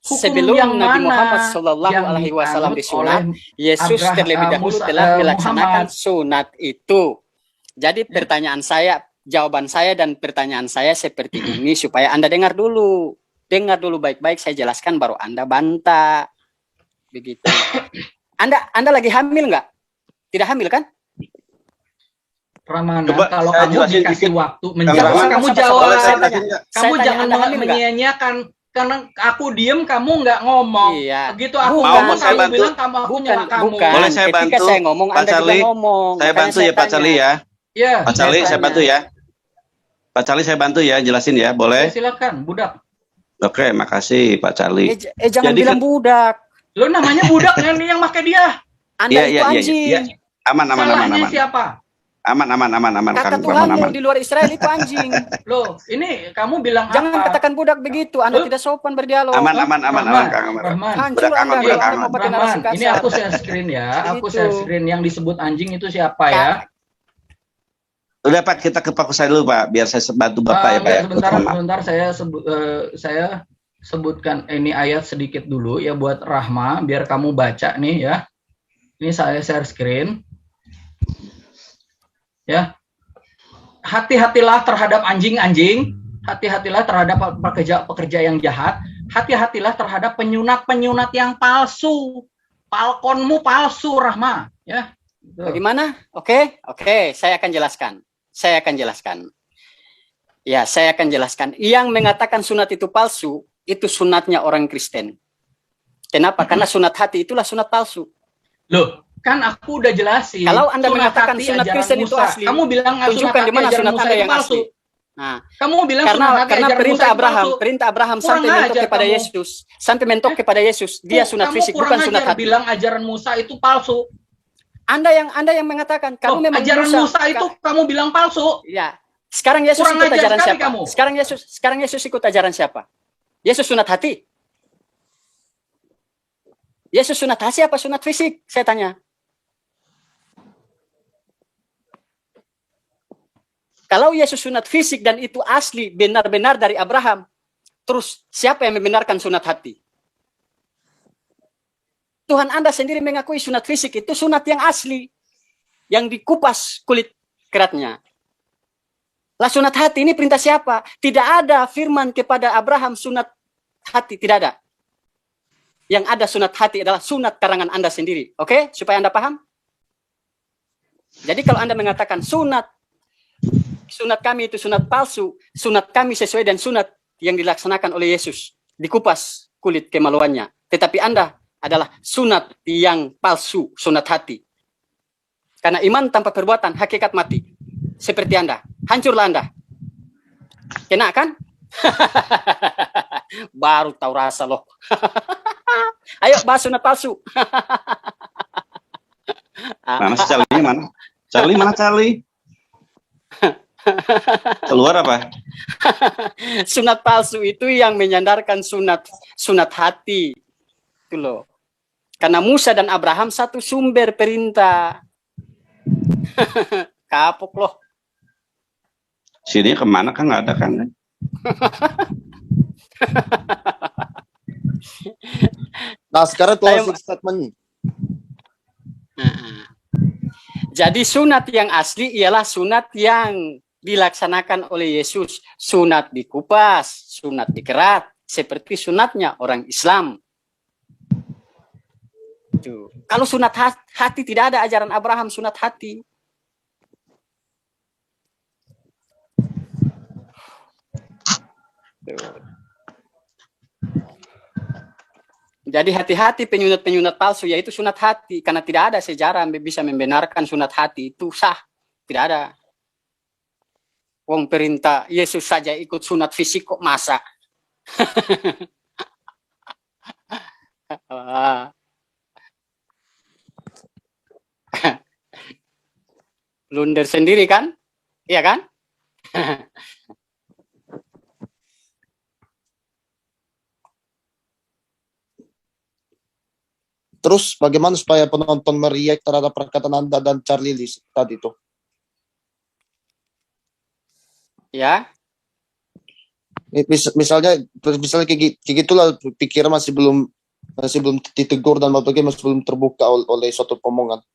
Sebelum Nabi Muhammad SAW disunat, Yesus terlebih dahulu telah melaksanakan sunat itu. Jadi jawaban saya dan pertanyaan saya seperti ini supaya Anda dengar dulu baik-baik saya jelaskan baru Anda bantah. Begitu. Anda lagi hamil nggak? Tidak hamil kan? Ramana, kalau kamu dikasih waktu menjawab, kamu jawab. Kamu jangan menyanyiakan. Karena aku diem, kamu nggak ngomong. Iya. Begitu aku ngomong, kamu bilang aku nyala kamu. Boleh saya bantu? Ketika saya ngomong, Pak Charlie, saya bantu ya Pak Charlie ya. Iya. Pak Charlie, saya bantu ya. Pak Charlie, saya bantu ya, jelasin ya, boleh? Silakan, budak. Oke, makasih Pak Charlie. Jangan bilang budak. Lo namanya budak yang pakai dia. Anda itu anjing. Iya. Aman. Siapa? Aman. Kata Tuhanmu di luar Israel itu anjing. Loh, ini kamu bilang jangan apa? katakan budak begitu. Anda tidak sopan berdialog. Aman, Kang. Hancur Anda. Ini aku share screen ya. Aku share screen yang disebut anjing itu siapa ya? Udah Pak, kita ke fokus saya dulu Pak, biar saya bantu Bapak ya Pak. Sebentar, saya sebutkan ini ayat sedikit dulu ya buat Rahma, biar kamu baca nih ya. Ini saya share screen. Ya. Hati-hatilah terhadap anjing-anjing, hati-hatilah terhadap pekerja yang jahat, hati-hatilah terhadap penyunat-penyunat yang palsu. Falconmu palsu, Rahma. Ya. Bagaimana? Oke, saya akan jelaskan. Ya, saya akan jelaskan. Yang mengatakan sunat itu palsu, itu sunatnya orang Kristen. Kenapa? Karena sunat hati itulah sunat palsu. Loh, kan aku udah jelasin. Kalau Anda mengatakan sunat Kristen itu asli, kamu bilang tunjukkan di mana sunat Anda yang palsu. Nah, kamu bilang karena perintah Abraham sampai mentok kepada Yesus, dia sunat fisik bukan sunat hati. Bilang ajaran Musa itu palsu. Anda yang mengatakan kamu memang ajaran Musa itu kamu bilang palsu. Ya. Sekarang Yesus ikut ajaran siapa? Sekarang Yesus ikut ajaran siapa? Yesus sunat hati. Yesus sunat hati apa sunat fisik? Saya tanya. Kalau Yesus sunat fisik dan itu asli, benar-benar dari Abraham, terus siapa yang membenarkan sunat hati? Tuhan Anda sendiri mengakui sunat fisik itu sunat yang asli, yang dikupas kulit keratnya. Lah sunat hati ini perintah siapa? Tidak ada firman kepada Abraham sunat hati, tidak ada. Yang ada sunat hati adalah sunat karangan Anda sendiri. Oke? Supaya Anda paham? Jadi kalau Anda mengatakan sunat kami itu sunat palsu, sunat kami sesuai dengan sunat yang dilaksanakan oleh Yesus. Dikupas kulit kemaluannya. Tetapi Anda adalah sunat yang palsu, sunat hati. Karena iman tanpa perbuatan, hakikat mati. Seperti Anda. Hancurlah Anda. Kena kan? Baru tahu rasa loh. Ayo bahas sunat palsu. Mana si Charlie mana? Charlie mana Charlie? Keluar apa? Sunat palsu itu yang menyandarkan sunat hati. Itu loh. Karena Musa dan Abraham satu sumber perintah. Kapok loh. Sini kemana kan nggak ada kan? Nah sekarang closing statement. Jadi sunat yang asli ialah sunat yang dilaksanakan oleh Yesus. Sunat dikupas, sunat dikerat, seperti sunatnya orang Islam. Tuh. Kalau sunat hati tidak ada ajaran Abraham sunat hati. Jadi hati-hati penyunat-penyunat palsu, yaitu sunat hati. Karena tidak ada sejarah yang bisa membenarkan sunat hati itu sah. Tidak ada. Wong perintah Yesus saja ikut sunat fisik kok masa. Blunder sendiri kan? Iya kan? Terus bagaimana supaya penonton meriak terhadap perkataan Anda dan Charlie Lee tadi itu? Ya. Misalnya kayak gitulah pikiran masih belum ditegur dan masih belum terbuka oleh suatu omongan.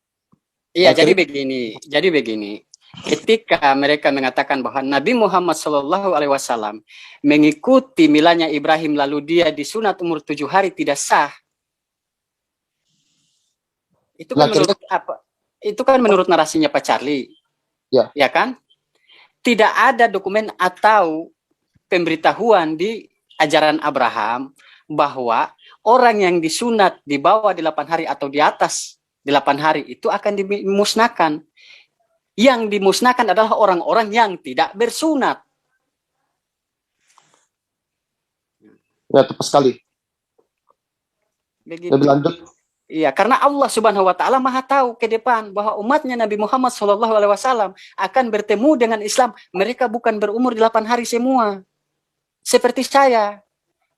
Iya, jadi begini. Ketika mereka mengatakan bahwa Nabi Muhammad SAW mengikuti milanya Ibrahim lalu dia disunat umur 7 hari tidak sah. Itu kan menurut apa? Itu kan menurut narasinya Pak Charlie. Ya. Ya kan? Tidak ada dokumen atau pemberitahuan di ajaran Abraham bahwa orang yang disunat di bawah 8 hari atau di atas 8 hari itu akan dimusnahkan. Yang dimusnahkan adalah orang-orang yang tidak bersunat. Ya, tepat sekali. Begitu. Lebih lanjut. Iya, karena Allah Subhanahu wa taala Maha tahu ke depan bahwa umatnya Nabi Muhammad SAW akan bertemu dengan Islam. Mereka bukan berumur 8 hari semua. Seperti saya.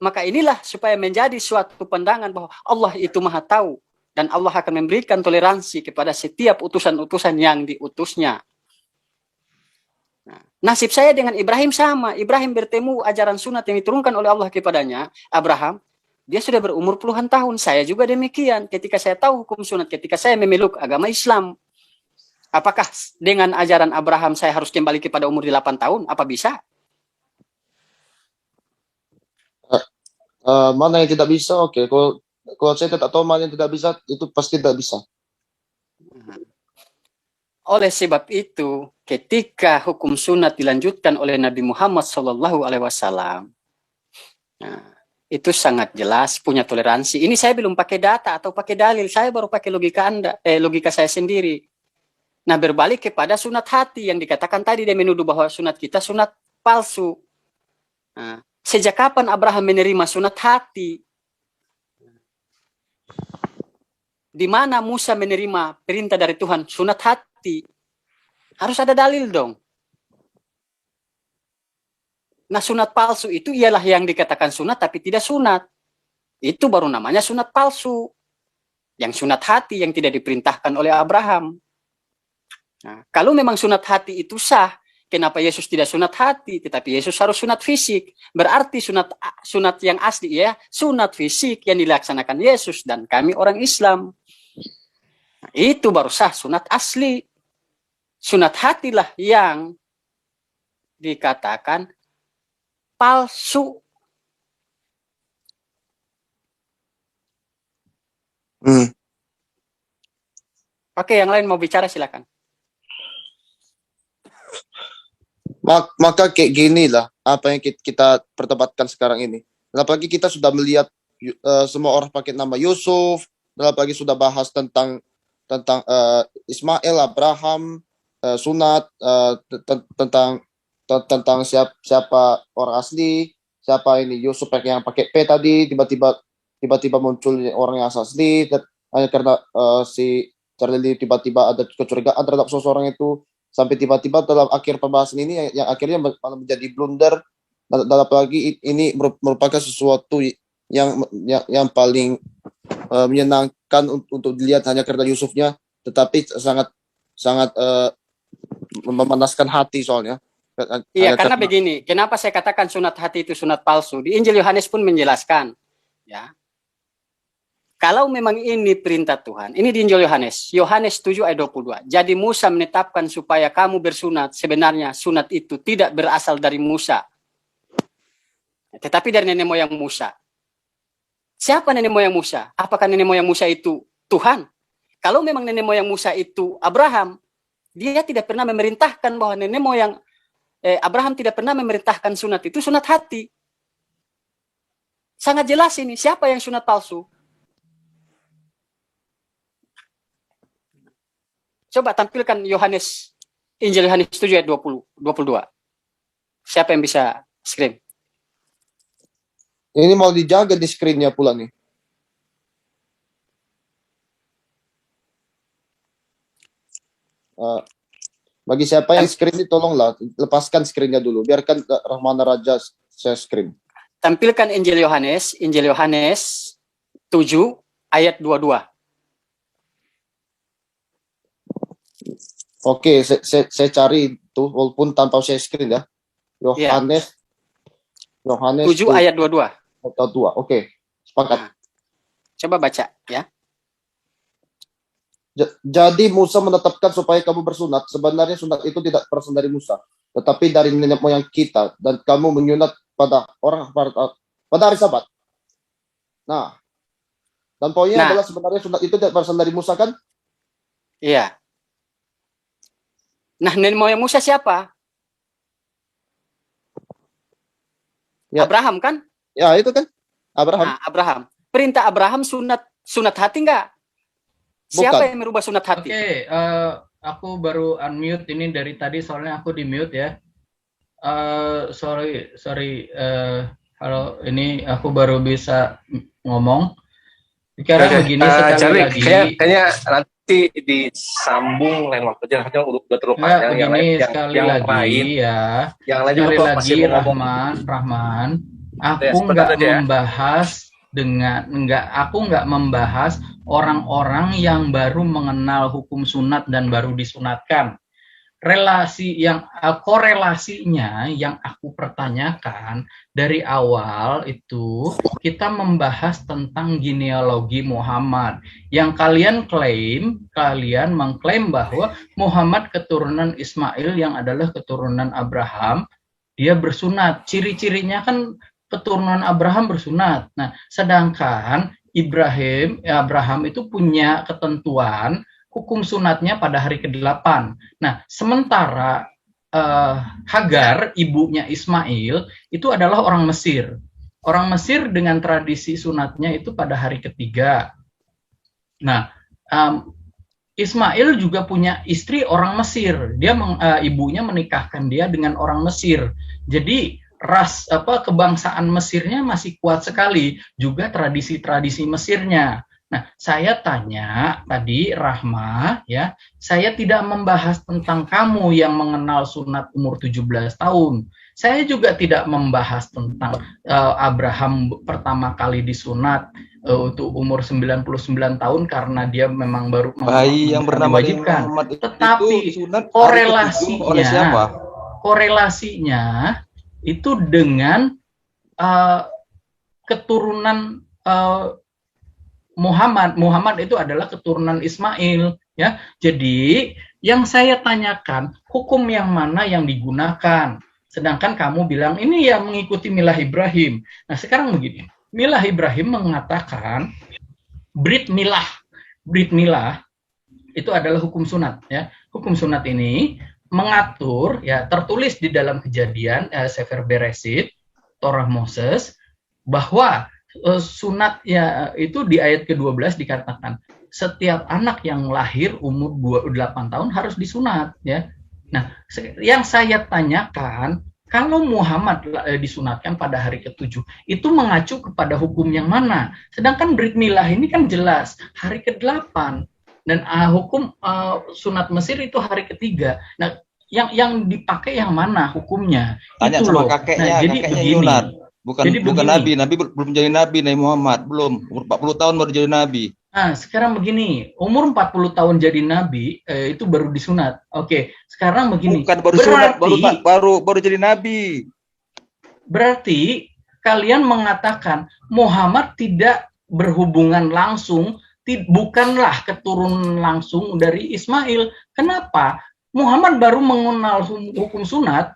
Maka inilah supaya menjadi suatu pandangan bahwa Allah itu Maha tahu dan Allah akan memberikan toleransi kepada setiap utusan-utusan yang diutusnya. Nah, nasib saya dengan Ibrahim sama. Ibrahim bertemu ajaran sunat yang diturunkan oleh Allah kepadanya, Abraham. Dia sudah berumur puluhan tahun. Saya juga demikian. Ketika saya tahu hukum sunat, ketika saya memeluk agama Islam, apakah dengan ajaran Abraham saya harus kembali kepada umur 8 tahun? Apa bisa? Mana yang tidak bisa? Oke, kalau saya tidak tahu mana yang tidak bisa, itu pasti tidak bisa. Oleh sebab itu, ketika hukum sunat dilanjutkan oleh Nabi Muhammad SAW, nah, itu sangat jelas punya toleransi. Ini saya belum pakai data atau pakai dalil, saya baru pakai logika saya sendiri. Nah, berbalik kepada sunat hati yang dikatakan tadi, dia menuduh bahwa sunat kita sunat palsu. Nah, sejak kapan Abraham menerima sunat hati? Di mana Musa menerima perintah dari Tuhan sunat hati? Harus ada dalil dong. Nah, sunat palsu itu ialah yang dikatakan sunat tapi tidak sunat. Itu baru namanya sunat palsu. Yang sunat hati yang tidak diperintahkan oleh Abraham. Nah, kalau memang sunat hati itu sah, kenapa Yesus tidak sunat hati, tetapi Yesus harus sunat fisik? Berarti sunat yang asli ya, sunat fisik yang dilaksanakan Yesus dan kami orang Islam. Nah, itu baru sah sunat asli. Sunat hatilah yang dikatakan palsu. Oke, yang lain mau bicara silakan. Maka kayak gini lah apa yang kita perdebatkan sekarang ini. Apalagi kita sudah melihat semua orang pakai nama Yusuf, apalagi sudah bahas tentang Ismail, Abraham, sunat, tentang siapa orang asli, siapa ini Yusuf yang pakai P tadi, tiba-tiba muncul orang yang asli, hanya karena si Charlie tiba-tiba ada kecurigaan terhadap seseorang itu, sampai tiba-tiba dalam akhir pembahasan ini yang akhirnya malah menjadi blunder, dan apalagi ini merupakan sesuatu yang paling menyenangkan untuk dilihat hanya karena Yusufnya, tetapi sangat memanaskan hati soalnya. Iya, karena begini, kenapa saya katakan sunat hati itu sunat palsu? Di Injil Yohanes pun menjelaskan, ya. Kalau memang ini perintah Tuhan, ini di Injil Yohanes 7 ayat 22. Jadi Musa menetapkan supaya kamu bersunat, sebenarnya sunat itu tidak berasal dari Musa, tetapi dari nenek moyang Musa. Siapa nenek moyang Musa? Apakah nenek moyang Musa itu Tuhan? Kalau memang nenek moyang Musa itu Abraham, dia tidak pernah memerintahkan bahwa nenek moyang Abraham tidak pernah memerintahkan sunat itu sunat hati. Sangat jelas ini, siapa yang sunat palsu? Coba tampilkan Injil Yohanes 7 ayat 22. Siapa yang bisa screen? Ini mau dijaga di screen-nya pula nih. Bagi siapa yang screen ini tolonglah lepaskan screen-nya dulu. Biarkan Rahmana Raja share screen. Tampilkan Injil Yohanes 7 ayat 22. Oke, saya cari itu walaupun tanpa share screen ya. Yohanes 7 ayat 22. Oke, sepakat. Nah, coba baca ya. Jadi Musa menetapkan supaya kamu bersunat. Sebenarnya sunat itu tidak berasal dari Musa, tetapi dari nenek moyang kita, dan kamu menyunat pada hari Sabat. Nah, dan poinnya adalah sebenarnya sunat itu tidak berasal dari Musa kan? Iya. Nah, nenek moyang Musa siapa? Ya. Abraham kan? Ya, itu kan Abraham. Nah, Abraham. Perintah Abraham sunat hati enggak? Siapa yang merubah sunat hati? Oke, aku baru unmute ini dari tadi soalnya aku di mute ya. Sorry. Halo, ini aku baru bisa ngomong. Karena begini sekali lagi. Kayaknya nanti disambung lain waktu aja, karena udah terlalu panjang. Yang lain sekali lagi, Rahman. Aku nggak membahas orang-orang yang baru mengenal hukum sunat dan baru disunatkan. korelasinya yang aku pertanyakan dari awal itu kita membahas tentang genealogi Muhammad. Yang kalian mengklaim bahwa Muhammad keturunan Ismail yang adalah keturunan Abraham, dia bersunat. Ciri-cirinya kan keturunan Abraham bersunat. Nah, sedangkan Abraham itu punya ketentuan hukum sunatnya pada hari ke-8. Nah, sementara Hagar, ibunya Ismail, itu adalah orang Mesir. Orang Mesir dengan tradisi sunatnya itu pada hari ke-3. Nah, Ismail juga punya istri orang Mesir. Ibunya menikahkan dia dengan orang Mesir. Jadi kebangsaan Mesirnya masih kuat sekali, juga tradisi-tradisi Mesirnya. Nah, saya tanya tadi Rahma, ya, saya tidak membahas tentang kamu yang mengenal sunat umur 17 tahun. Saya juga tidak membahas tentang Abraham pertama kali disunat untuk umur 99 tahun karena dia memang baru bayi yang bernama Muhammad. Tetapi korelasinya itu dengan keturunan Muhammad itu adalah keturunan Ismail, ya. Jadi yang saya tanyakan hukum yang mana yang digunakan, sedangkan kamu bilang ini ya mengikuti milah Ibrahim. Nah, sekarang begini, milah Ibrahim mengatakan brit milah itu adalah hukum sunat, ya. Hukum sunat ini mengatur, ya, tertulis di dalam Kejadian Sefer Beresit, Torah Moses, bahwa sunat, ya, itu di ayat ke-12 dikatakan setiap anak yang lahir umur 28 tahun harus disunat, ya. Nah, yang saya tanyakan, kalau Muhammad disunatkan pada hari ke-7, itu mengacu kepada hukum yang mana? Sedangkan Brit Milah ini kan jelas hari ke-8 dan hukum sunat Mesir itu hari ke-3. Nah, yang dipakai yang mana hukumnya? Tanya itu sama loh. kakeknya, Nah, jadi kakeknya begini. nyunat. Bukan begini. Nabi belum jadi Nabi, Nabi Muhammad belum, umur 40 tahun baru jadi Nabi. Nah, sekarang begini, umur 40 tahun jadi Nabi, itu baru disunat. Oke, sekarang begini. Bukan baru sunat, baru jadi Nabi. Berarti kalian mengatakan Muhammad tidak berhubungan langsung, bukanlah keturunan langsung dari Ismail. Kenapa? Muhammad baru mengenal hukum sunat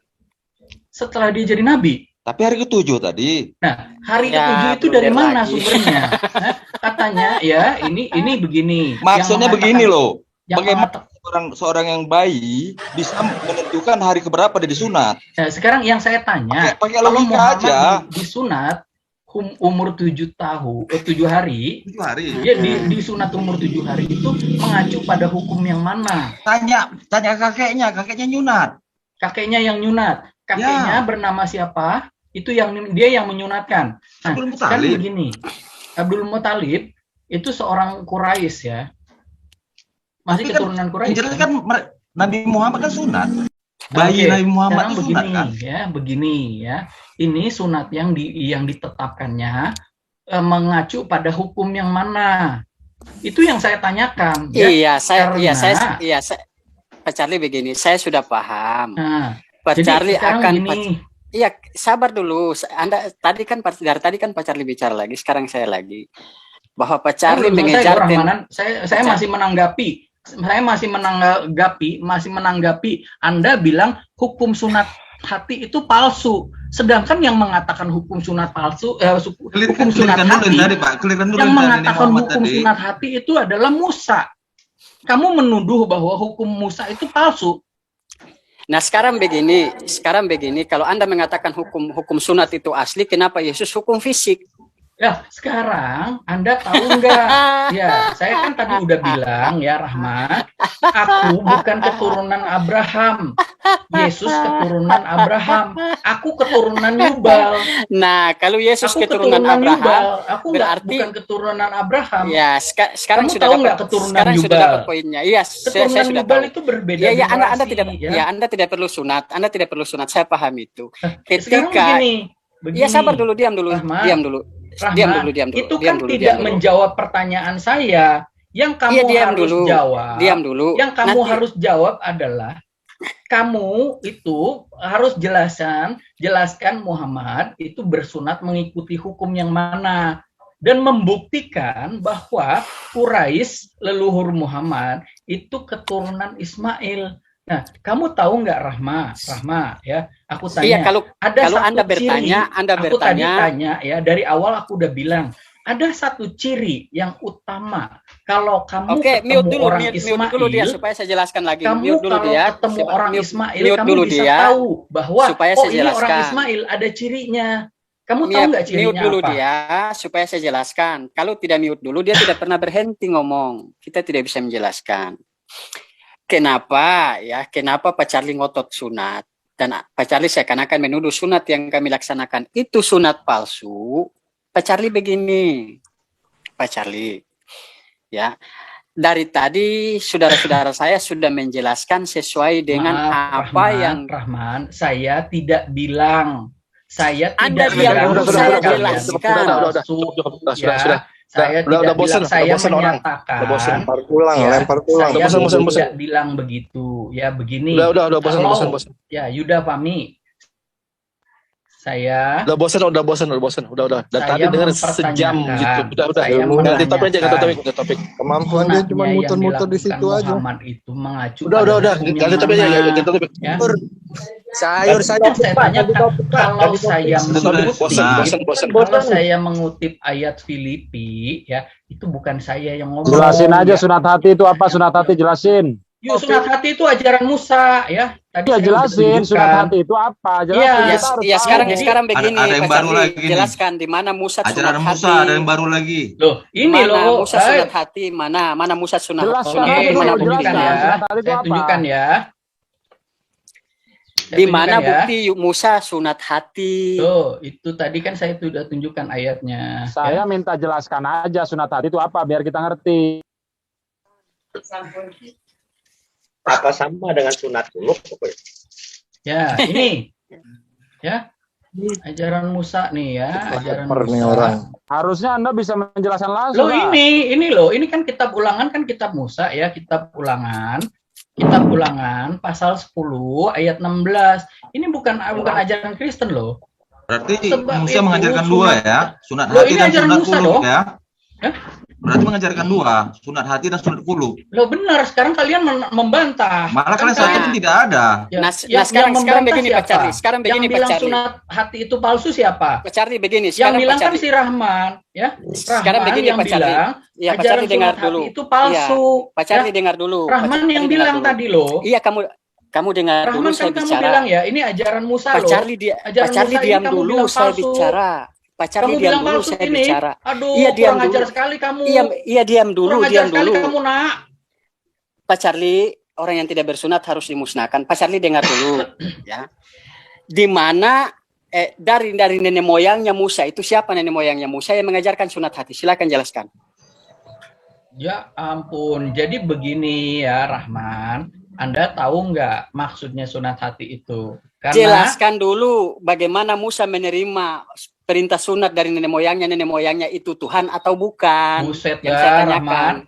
setelah dia jadi Nabi. Tapi hari ke-7 tadi. Nah, hari ke-7 itu dari mana sumbernya? Katanya, ya, ini begini. Maksudnya begini loh. Bagaimana seorang yang bayi bisa menentukan hari keberapa dia disunat? Nah, sekarang yang saya tanya, pakai kalau logika Muhammad aja. disunat umur 7 hari, dia disunat umur 7 hari itu mengacu pada hukum yang mana? Tanya kakeknya nyunat. Kakeknya yang nyunat. Kakeknya bernama siapa? Itu dia yang menyunatkan. Nah, kan begini. Abdul Muthalib itu seorang Quraisy, ya. Masih keturunan Quraisy. Jelas kan Nabi Muhammad kan sunat. Bayi Nabi Muhammad itu sunat kan? Begini ya. Ini sunat yang ditetapkannya mengacu pada hukum yang mana? Itu yang saya tanyakan. Iya, Pak Charlie begini, saya sudah paham. Nah, Pak Charlie akan begini. Iya, sabar dulu. Anda tadi kan Pak Charlie bicara lagi, sekarang saya lagi. Bahwa Pak Charlie mengejar saya masih menanggapi. Masih menanggapi. Anda bilang hukum sunat hati itu palsu. Sedangkan yang mengatakan hukum sunat palsu, hukum sunat hati, yang mengatakan hukum sunat hati itu adalah Musa. Kamu menuduh bahwa hukum Musa itu palsu. Nah, sekarang begini, kalau Anda mengatakan hukum sunat itu asli, kenapa Yesus hukum fisik? Ya, sekarang Anda tahu nggak? Ya, saya kan tadi udah bilang, ya Rahmat, aku bukan keturunan Abraham. Yesus keturunan Abraham. Aku keturunan Yubal. Nah, kalau Yesus keturunan Abraham, Yubal. Aku berarti bukan keturunan Abraham. Ya, sekarang kamu sudah tahu dapat keturunan sekarang Yubal? sudah dapat poinnya. Iya, saya sudah Yubal tahu. Itu berbeda. Ya, Anda tidak perlu sunat. Anda tidak perlu sunat. Saya paham itu. Ketika begini. Ya, sabar dulu, diam dulu. Rahmat, Diam dulu. Itu kan tidak menjawab pertanyaan saya. Yang kamu harus jawab. Diam dulu. Yang kamu harus jawab adalah kamu itu harus jelaskan Muhammad itu bersunat mengikuti hukum yang mana dan membuktikan bahwa Quraisy leluhur Muhammad itu keturunan Ismail. Nah, kamu tahu nggak Rahma, ya? Aku tanya. Iya, kalau ada Anda bertanya, aku tadi tanya ya, dari awal aku udah bilang ada satu ciri yang utama kalau kamu ketemu orang Ismail. Mute dulu dia supaya saya jelaskan lagi. Kamu dulu kalau dia, ketemu orang Ismail, kamu dulu bisa dia, tahu bahwa supaya oh saya ini jelaskan. orang Ismail ada cirinya. Kamu tahu nggak cirinya mute dulu apa? dia supaya saya jelaskan. Kalau tidak mute dulu dia tidak pernah berhenti ngomong. Kita tidak bisa menjelaskan. Kenapa Pak Charlie ngotot sunat dan Pak Charlie seakan-akan menuduh sunat yang kami laksanakan itu sunat palsu. Pak Charlie begini, Pak Charlie, ya dari tadi saudara-saudara saya sudah menjelaskan sesuai dengan Rahman, saya tidak bilang. Saya Anda tidak bilang saya jelaskan. Sudah. Saya tidak bilang, saya menyatakan. Lempar pulang. Saya tidak bilang begitu. Ya begini. Udah bosan. Ya Yuda Fahmi. Saya udah bosan. Udah. Dan tadi dengar sejam gitu. Udah. Ganti topik. Kemampuan dia cuma muter-muter di situ aja. Muhammad itu mengacu. Udah. Ganti topik aja. Sayur saja kalau saya bosan. mengutip ayat Filipi ya, itu bukan saya yang ngomong. Jelasin aja sunat hati itu apa, sunat hati jelasin. Sunat hati itu ajaran Musa ya. Tadi ya jelasin sunat hati itu apa. Jelasin. Ya sekarang begini. Ada yang baru lagi. Jelaskan di mana Musa sunat ajaran hati. Musa ada yang baru lagi. Loh, ini loh. Musa sunat hati mana Musa sunat hati. Saya tunjukkan ya. Di mana bukti Musa sunat hati? Tuh, itu tadi kan saya sudah tunjukkan ayatnya. Saya minta jelaskan aja sunat hati itu apa biar kita ngerti. Apa sama dengan sunat dulu? Ya, ini. Ya. Ajaran Musa nih ya, ajaran Musa. Orang. Harusnya Anda bisa menjelaskan langsung. Loh ini kan kitab ulangan Musa ya, kitab ulangan pasal 10 ayat 16. Ini bukan ajaran Kristen loh. Berarti Musa mengajarkan dua ya, sunat hati dan sunat qulub ya. Berarti mengajarkan dua, sunat hati dan sunat qulub. Loh benar, sekarang kalian membantah. Malah kalian saat itu tidak ada. Sekarang begini Pak Charlie. Sekarang begini Pak Charlie. Yang bilang sunat hati itu palsu siapa? Pak Charlie begini. Yang bilang kan si Rahman, ya. Sekarang begini Pak Charlie. Ya Pak Charlie dengar dulu. Itu palsu. Pak Charlie dengar dulu. Rahman yang bilang tadi loh. Iya kamu dengar dulu saya bicara. Kamu bilang ya, ini ajaran Musa loh. Pak Charlie diam dulu saya bicara. Pak Charlie diam dulu saya bicara. Aduh, iya diam dulu. Ajar sekali kamu. Iya diam dulu, diam dulu. Kamu nak. Pak Charlie, orang yang tidak bersunat harus dimusnahkan. Pak Charlie dengar dulu, ya. Di mana dari nenek moyangnya Musa itu siapa nenek moyangnya Musa yang mengajarkan sunat hati? Silakan jelaskan. Ya ampun. Jadi begini ya Rahman, Anda tahu nggak maksudnya sunat hati itu? Karena jelaskan dulu bagaimana Musa menerima perintah sunat dari nenek moyangnya itu Tuhan atau bukan? Buset ya, Rahman,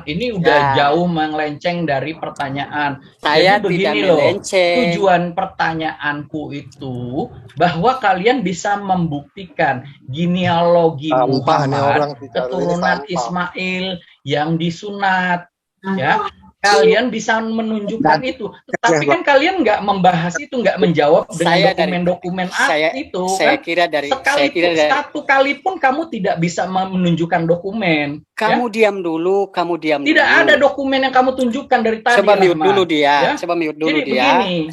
ini udah jauh melenceng dari pertanyaan. Saya jadi begini tidak melenceng. Tujuan pertanyaanku itu bahwa kalian bisa membuktikan genealogi Muhammad, keturunan Ismail yang disunat, ya. Kalian bisa menunjukkan itu, tapi kan kalian nggak membahas itu, nggak menjawab dengan dokumen-dokumen itu. Saya kira dari satu kali pun kamu tidak bisa menunjukkan dokumen. Kamu diam dulu. Tidak ada dokumen yang kamu tunjukkan dari tadi. Coba mute dulu dia.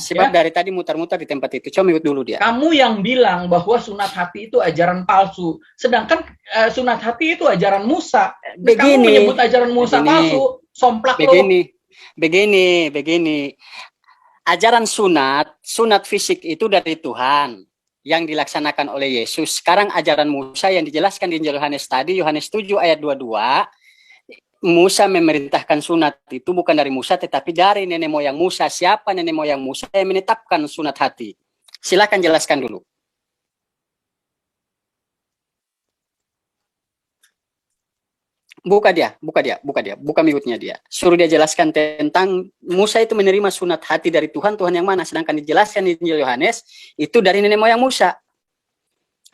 Sebab dari tadi muter-muter di tempat itu. Coba mute dulu dia. Kamu yang bilang bahwa sunat hati itu ajaran palsu, sedangkan sunat hati itu ajaran Musa. Kamu menyebut ajaran Musa palsu, somplak lo. Begini. Ajaran sunat fisik itu dari Tuhan yang dilaksanakan oleh Yesus. Sekarang ajaran Musa yang dijelaskan di Injil Yohanes tadi, Yohanes 7 ayat 22, Musa memerintahkan sunat itu bukan dari Musa tetapi dari nenek moyang Musa. Siapa nenek moyang Musa yang menetapkan sunat hati? Silakan jelaskan dulu. buka mute-nya dia. Suruh dia jelaskan tentang Musa itu menerima sunat hati dari Tuhan, Tuhan yang mana? Sedangkan dijelaskan di Injil Yohanes itu dari nenek moyang Musa.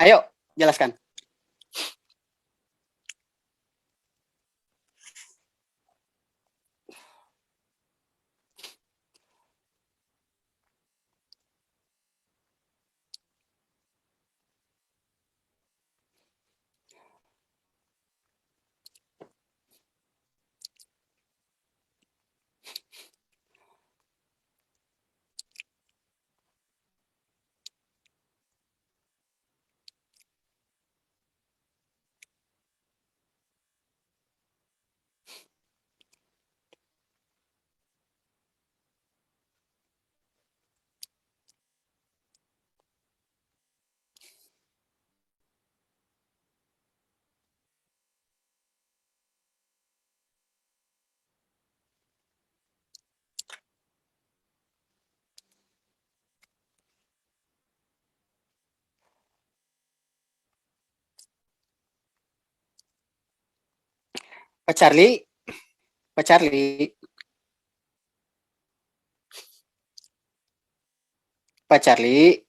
Ayo, jelaskan. Pak Charlie, Pak Charlie, Pak Charlie.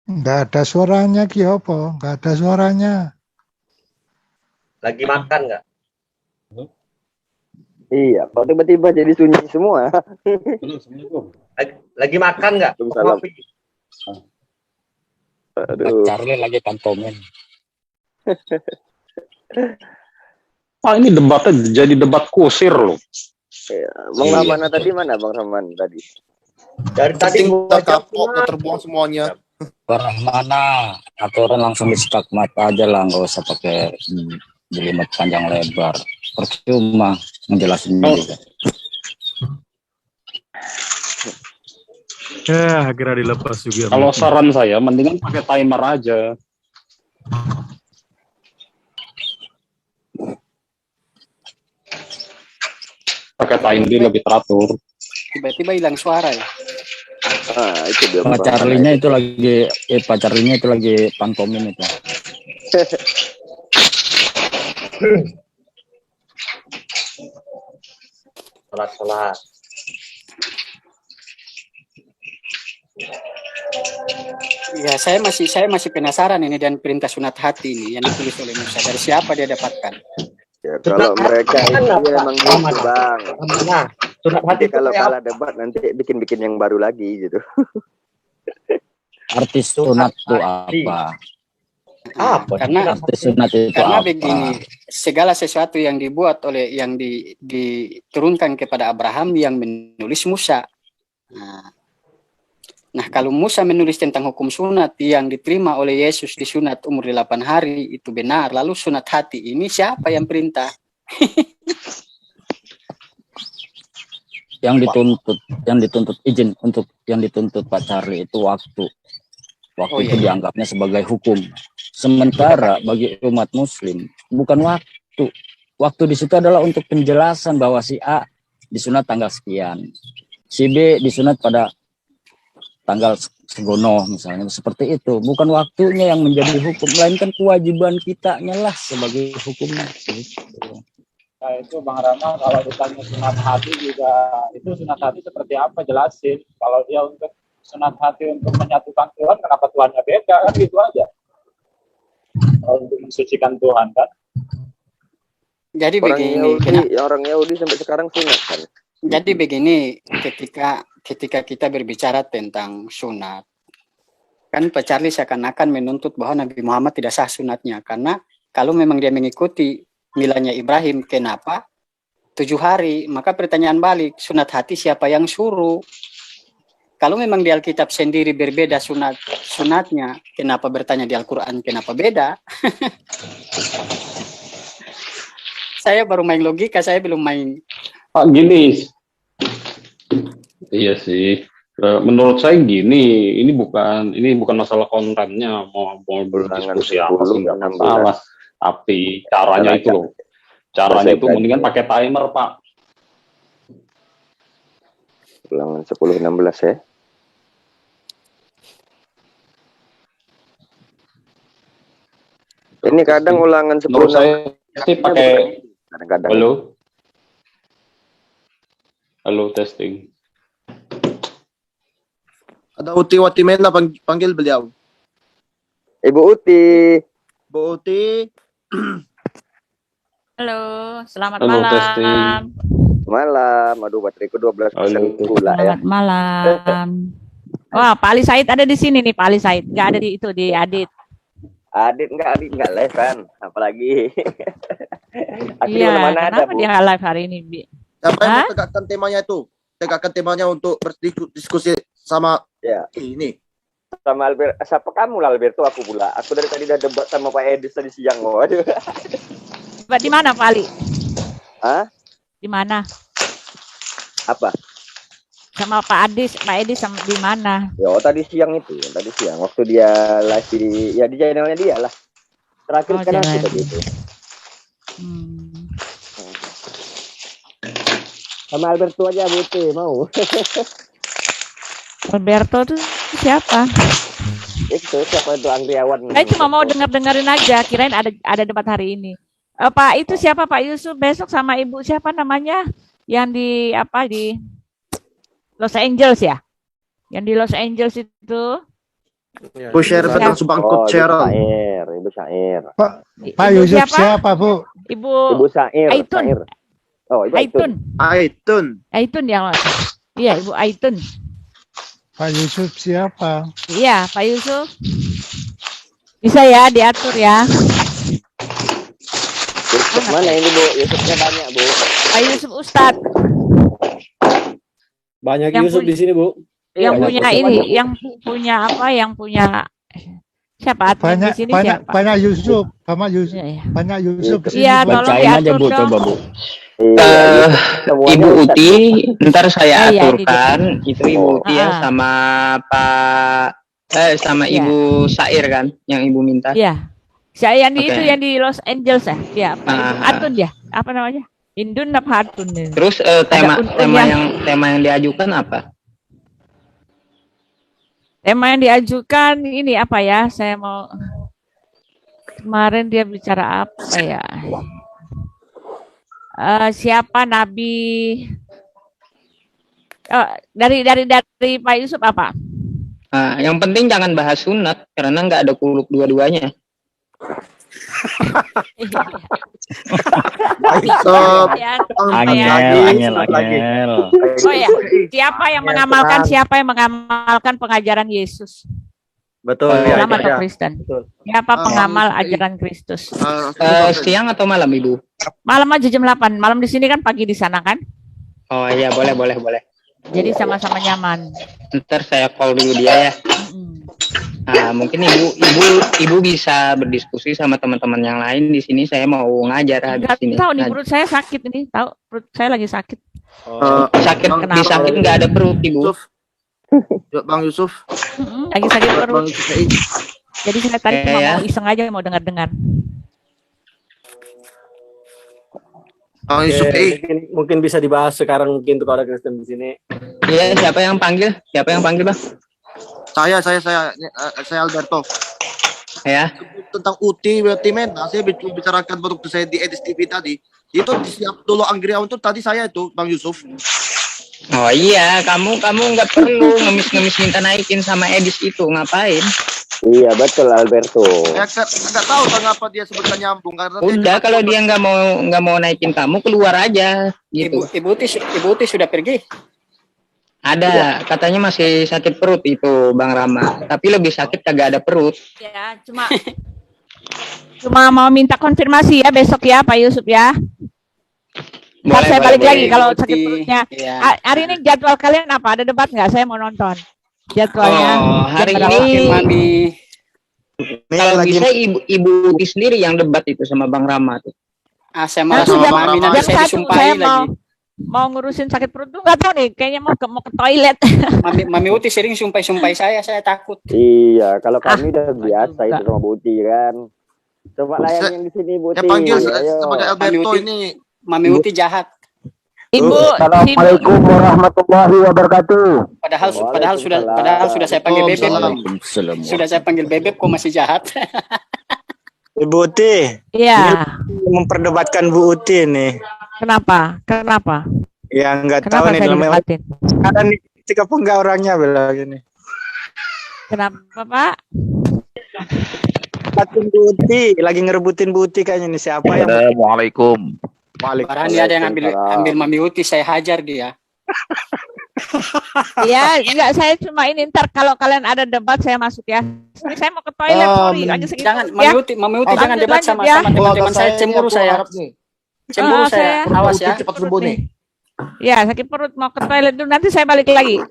Nggak ada suaranya, Kiopo. Nggak ada suaranya. Lagi makan nggak? Iya, kok tiba-tiba jadi sunyi semua. Lagi makan nggak? Salam. Aduh. Charlie lagi kantongan. Ini debatnya jadi debat kusir loh. Ya, Bang Ramana tadi mana Bang Raman tadi? Dari tadi udah kapok, udah terbuang semuanya. Bang Ramana, aturan langsung di skakmat aja lah, nggak usah pakai jelimet panjang lebar. Percuma ngejelasin juga. Ya, akhirnya dilepas juga. Kalau saran saya, mendingan pakai timer aja. Pakai timer lebih teratur. tiba-tiba hilang suara ya. Itu dia. Pak Charlie-nya itu lagi Pak Charlie-nya itu lagi pantomin itu. Salat. Ya, saya masih penasaran ini dan perintah sunat hati ini yang ditulis oleh Musa. Dari siapa dia dapatkan? Ya, kalau mereka itu memang gitu, Bang. Sunat hati kalau kalah debat nanti bikin yang baru lagi gitu. Artis sunat itu apa? Karena artis sunat itu karena apa? begini, segala sesuatu yang dibuat oleh yang diturunkan kepada Abraham yang menulis Musa. Nah, kalau Musa menulis tentang hukum sunat yang diterima oleh Yesus di sunat umur 8 hari itu benar, lalu sunat hati ini siapa yang perintah? yang dituntut izin untuk yang dituntut Pak Charlie itu waktu itu dianggapnya sebagai hukum. Sementara bagi umat Muslim bukan waktu di situ adalah untuk penjelasan bahwa si A disunat tanggal sekian, si B disunat pada tanggal segono misalnya, seperti itu. Bukan waktunya yang menjadi hukum, melainkan kewajiban kita lah sebagai hukumnya. Nah itu Bang Rama, kalau ditanya sunat hati juga, itu sunat hati seperti apa, jelasin. Kalau dia untuk sunat hati untuk menyatukan Tuhan, kenapa Tuhannya beda, kan gitu aja. Kalau untuk mensucikan Tuhan kan. Jadi orang Yahudi sampai sekarang sunat kan. Jadi begini, ketika kita berbicara tentang sunat, kan Pak Charlie seakan-akan menuntut bahwa Nabi Muhammad tidak sah sunatnya, karena kalau memang dia mengikuti milanya Ibrahim, kenapa 7 hari? Maka pertanyaan balik, sunat hati siapa yang suruh? Kalau memang di Alkitab sendiri berbeda sunatnya, kenapa bertanya di Al-Quran kenapa beda? Saya baru main logika, saya belum main. Gini, iya sih. Menurut saya gini, ini bukan masalah kontennya, mau berdiskusi apa sih nggak masalah. Tapi caranya itu loh, caranya itu mendingan pakai timer Pak. Ulangan 10-16 ya. Ini kadang ulangan 10. Menurut saya sih pakai. Kadang-kadang. Halo, testing. Ada Uti Watimena, panggil beliau. Ibu Uti. Bu Uti. Halo, selamat malam. Testing. Malam. Aduh, bateraiku 12% pula ya. Selamat malam. Wah, Pak Ali Said ada di sini nih, Pak Ali Said. Nggak ada di itu, di Adit. Adit nggak live kan, apalagi. Iya, kenapa dia nggak live hari ini, Bi? Siapa yang mau tegakkan temanya itu? Tegakkan temanya untuk berdiskusi sama ini. Sama Albert, siapa kamu lah Alberto, aku pula. Aku dari tadi udah debat sama Pak Edis tadi siang. Waduh. Debat di mana, Pak Ali? Hah? Di mana? Apa? Sama Pak Edis sama di mana? Ya, tadi siang waktu dia live di channelnya dia lah. Terakhir sekarang kita gitu. Sama Alberto aja Bute mau. Alberto tuh siapa? Siapa itu Anggriawan? Saya cuma mau dengerin aja, kirain ada debat hari ini. Pak itu siapa Pak Yusuf besok sama Ibu siapa namanya? Yang di Los Angeles ya? Yang di Los Angeles itu. Bu Syair betul Subangkut Cheryl. Ibu Syair. Pak Yusuf siapa Bu? Ibu Syair. Aitun. Oh, Ibu Aitun yang iya Ibu Aitun. Pak Yusuf siapa? Iya Pak Yusuf. Bisa ya diatur ya. Yusuf mana ini Bu? Yusufnya banyak Bu. Pak Yusuf Ustadz. Banyak Yusuf di sini Bu. Yang punya ini, yang punya apa? Yang punya siapa? Banyak, di sini banyak, siapa? banyak Yusuf, banyak Yusuf, banyak Yusuf. Iya, tolong diatur dong. Coba Bu. Ibu Uti, ntar saya aturkan. Itu Ibu Uti ya sama sama Ibu Sair kan, yang Ibu minta. Iya. Saya yang di itu yang di Los Angeles ya. Iya, Atun dia. Apa namanya? Indun nabhatun. Terus tema yang diajukan apa? Tema yang diajukan ini apa ya? Saya mau kemarin dia bicara apa ya? Siapa Nabi? Dari Pak Yusuf apa? Yang penting jangan bahas sunat karena nggak ada kuluk dua-duanya. Angel. Oh ya, siapa yang mengamalkan pengajaran Yesus? Betul. Islam atau Kristen? Siapa pengamal ajaran Kristus? Siang atau malam, Ibu? Malam aja jam 8. Malam di sini kan, pagi di sana kan? Oh iya, boleh. Jadi sama-sama nyaman. Ntar saya call dulu dia ya. Mungkin ibu bisa berdiskusi sama teman-teman yang lain di sini. Saya mau ngajar habis ini. Tahu nih perut saya sakit ini. Tahu perut saya lagi sakit. Sakit nggak ada perut, Ibu. Bang Yusuf. Lagi sakit perut. Jadi saya tadi cuma mau iseng aja mau dengar-dengar. Mungkin bisa dibahas sekarang mungkin untuk ada Kristen di sini. Iya, siapa yang panggil, Bang? Saya Alberto. Ya. Tentang UTI berarti saya bicarakan waktu saya di Edis TV tadi. Itu siap dulu Anggriawan itu tadi saya itu Bang Yusuf. Oh iya, kamu nggak perlu ngemis minta naikin sama Edis itu, ngapain? Iya betul Alberto. Nggak tahu kenapa dia sebutkan nyambung karena udah kalau dia nggak mau naikin kamu keluar aja gitu. Ibu Uti sudah pergi. Ada katanya masih sakit perut itu Bang Rama, tapi lebih sakit kagak ada perut. Ya cuma mau minta konfirmasi ya besok ya Pak Yusuf ya. Saya balik lagi kalau sakit perutnya. Ya. Hari ini jadwal kalian apa? Ada debat nggak? Saya mau nonton. Jadwalnya hari ini kalau bisa Ibu Uti sendiri yang debat itu sama Bang Rama tuh. Saya merasa Mami nanti saya disumpahi lagi. Mau ngurusin sakit perut tuh nggak tahu nih, kayaknya mau ke toilet. Mami Uti sering sumpah saya takut. Iya, kalau kami udah biasa itu sama Bu Uti kan. Coba layanin di sini Bu Uti. Saya panggil sebagai Alberto ini. Mami Uti jahat. Ibu, Assalamualaikum warahmatullahi wabarakatuh. Padahal sudah saya panggil Bebek. Sudah saya panggil Bebek kok masih jahat. Ibu Uti. Iya. Memperdebatkan Bu Uti nih. Kenapa? Ya nggak tahu nih dalam ada nih cik apa enggak orangnya bilang gini. Kenapa Pak? Bu Uti lagi ngerebutin Bu Uti kayaknya nih siapa yang. Assalamualaikum. Barangnya ada yang ambil Mami Uti, saya hajar dia. Iya, enggak, saya cuma ini ntar kalau kalian ada debat saya masuk ya. Ini saya mau ke toilet, sorry. Jangan Mami Uti jangan debat sama teman-teman saya, cemburu saya. Cemburu saya, awas ya. Cepat sembuh nih. Ya, sakit perut mau ke toilet dulu, nanti saya balik lagi.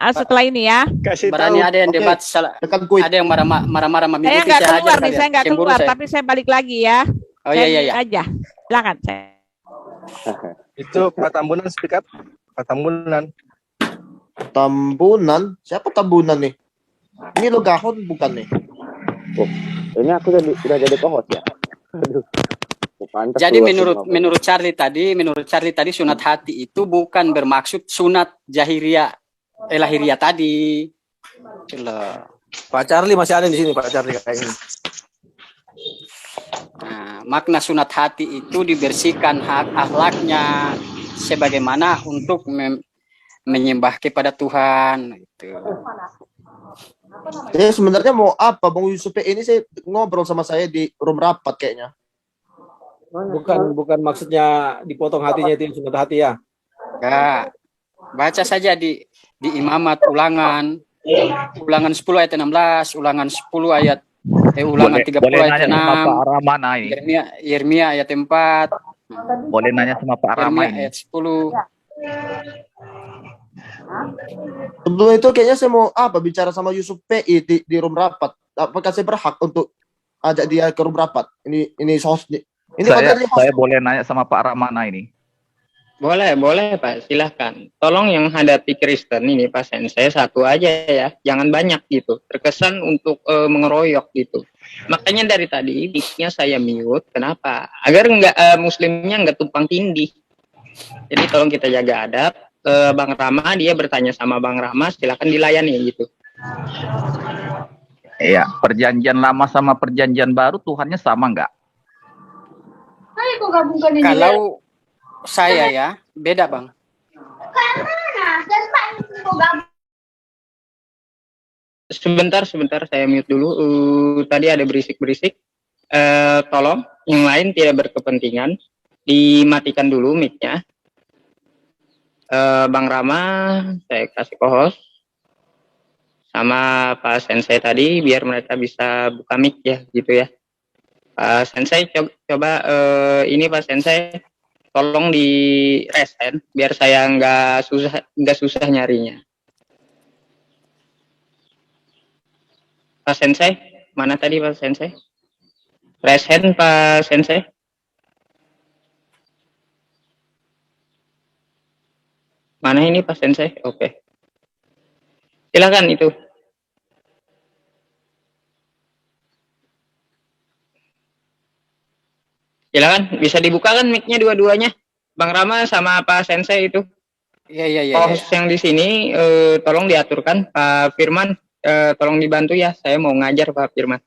Setelah ini ya. Barangnya ada yang debat ada yang marah-marah Mami Uti, saya hajar kalian. Saya nggak keluar, tapi saya balik lagi ya. Oh iya. Aja, silakan saya. Itu Pak Tambunan speak up. Pak Tambunan. Tambunan? Siapa Tambunan nih? Ini lo Gahon bukan nih? Ini aku udah jadi co-host ya. Aduh. Jadi menurut Charlie tadi sunat hati itu bukan bermaksud sunat lahiriah tadi. Pak Charlie masih ada di sini Pak Charlie kayaknya. Nah, makna sunat hati itu dibersihkan akhlaknya sebagaimana untuk menyembah kepada Tuhan gitu. Sebenarnya mau apa Bang Yusuf ini saya ngobrol sama saya di room rapat kayaknya. Bukan maksudnya dipotong hatinya itu sunat hati ya. Enggak. Baca saja di Imamat ulangan 10 ayat 16, ulangan 10 ayat ulangan 30 ayat 6. Yeremia ayat 4. Boleh nanya sama Pak Rama ayat 10. Sebelum itu kayaknya saya mau bicara sama Yusuf PI di room rapat. Apakah saya berhak untuk ajak dia ke room rapat? Ini host. Saya boleh nanya sama Pak Ramana ini. Boleh Pak, silahkan. Tolong yang hadapi Kristen ini pasien saya satu aja ya, jangan banyak gitu. Terkesan untuk mengeroyok gitu. Makanya dari tadi mic-nya saya mute. Kenapa? Agar muslimnya nggak tumpang tindih. Jadi tolong kita jaga adab. Bang Rama, dia bertanya sama Bang Rama, silakan dilayani gitu. Iya, perjanjian lama sama perjanjian baru Tuhannya sama nggak? Kalau saya ya, beda Bang. Sebentar, saya mute dulu. Tadi ada berisik-berisik. Tolong, yang lain tidak berkepentingan. Dimatikan dulu mic-nya. Bang Rama, saya kasih co-host. Sama Pak Sensei tadi, biar mereka bisa buka mic ya, gitu ya. Pak Sensei, coba ini Pak Sensei, tolong di resen, biar saya nggak susah nyarinya. Pak Sensei, mana tadi Pak Sensei? Resen Pak Sensei. Mana ini Pak Sensei? Oke. Silakan itu. Silakan, bisa dibuka kan mic-nya dua-duanya? Bang Rama sama Pak Sensei itu. Iya. Host yang di sini tolong diaturkan. Pak Firman, tolong dibantu ya. Saya mau ngajar Pak Firman.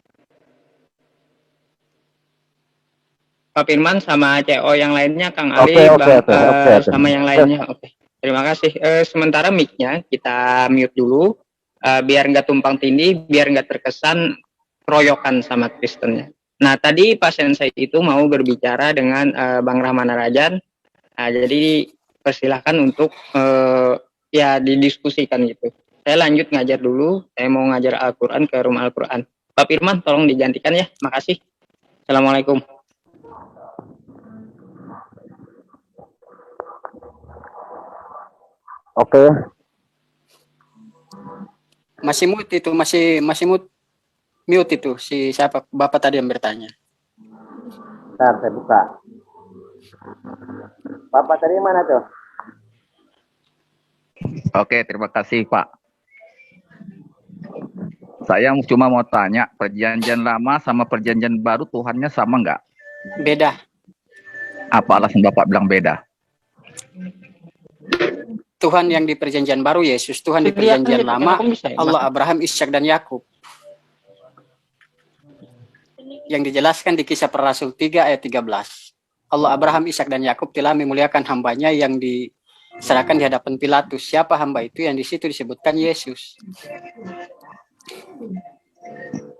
Pak Firman sama CO yang lainnya, Kang Ali, sama yang lainnya. Oke. Terima kasih. Sementara mic-nya kita mute dulu, biar nggak tumpang tindih, biar nggak terkesan keroyokan sama Kristennya. Nah, tadi Pak Sensei itu mau berbicara dengan Bang Rahman Rajan. Nah, jadi persilahkan untuk ya didiskusikan gitu. Saya lanjut ngajar dulu. Saya mau ngajar Al-Quran ke rumah Al-Quran. Pak Firman, tolong digantikan ya. Makasih. Assalamualaikum. Oke. Masih mute itu, masih mute itu si siapa Bapak tadi yang bertanya. Bentar, saya buka. Bapak tadi mana tuh? Oke, terima kasih Pak. Saya cuma mau tanya, perjanjian lama sama perjanjian baru Tuhannya sama nggak? Beda. Apa alasan Bapak bilang beda? Tuhan yang di perjanjian baru Yesus, Tuhan di perjanjian lama Allah, Abraham, Ishak dan Yakub. Yang dijelaskan di Kisah Para Rasul 3 ayat 13. Allah, Abraham, Ishak dan Yakub telah memuliakan hambanya yang diserahkan di hadapan Pilatus. Siapa hamba itu? Yang di situ disebutkan Yesus.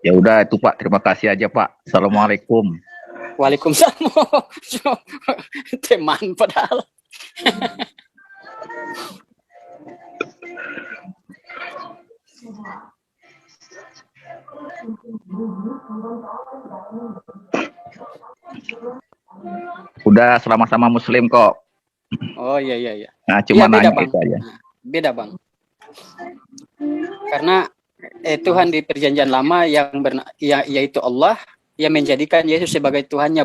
Ya udah itu Pak, terima kasih aja Pak. Assalamualaikum. Waalaikumsalam. Teman padahal. Udah sama-sama Muslim kok. Oh iya. Nah cuma ya, nanya itu aja. Beda Bang. Karena Tuhan di perjanjian lama yaitu Allah yang menjadikan Yesus sebagai tuannya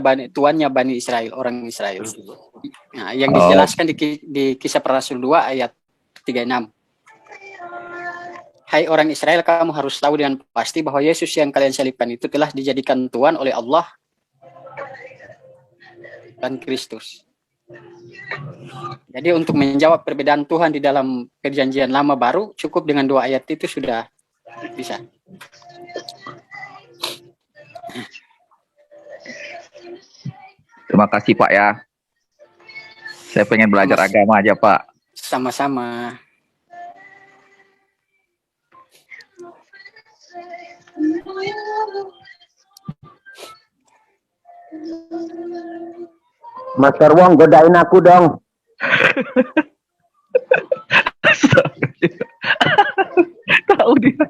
Bani Israel, orang Israel. Nah, yang dijelaskan di Kisah Para Rasul 2 ayat 36. Hai orang Israel, kamu harus tahu dengan pasti bahwa Yesus yang kalian salibkan itu telah dijadikan Tuhan oleh Allah dan Kristus. Jadi untuk menjawab perbedaan Tuhan di dalam perjanjian lama baru, cukup dengan 2 ayat itu sudah bisa. Terima kasih Pak ya. Saya pengen belajar agama aja Pak. Sama-sama. Mas Terwong, godain aku dong. Tahu dia.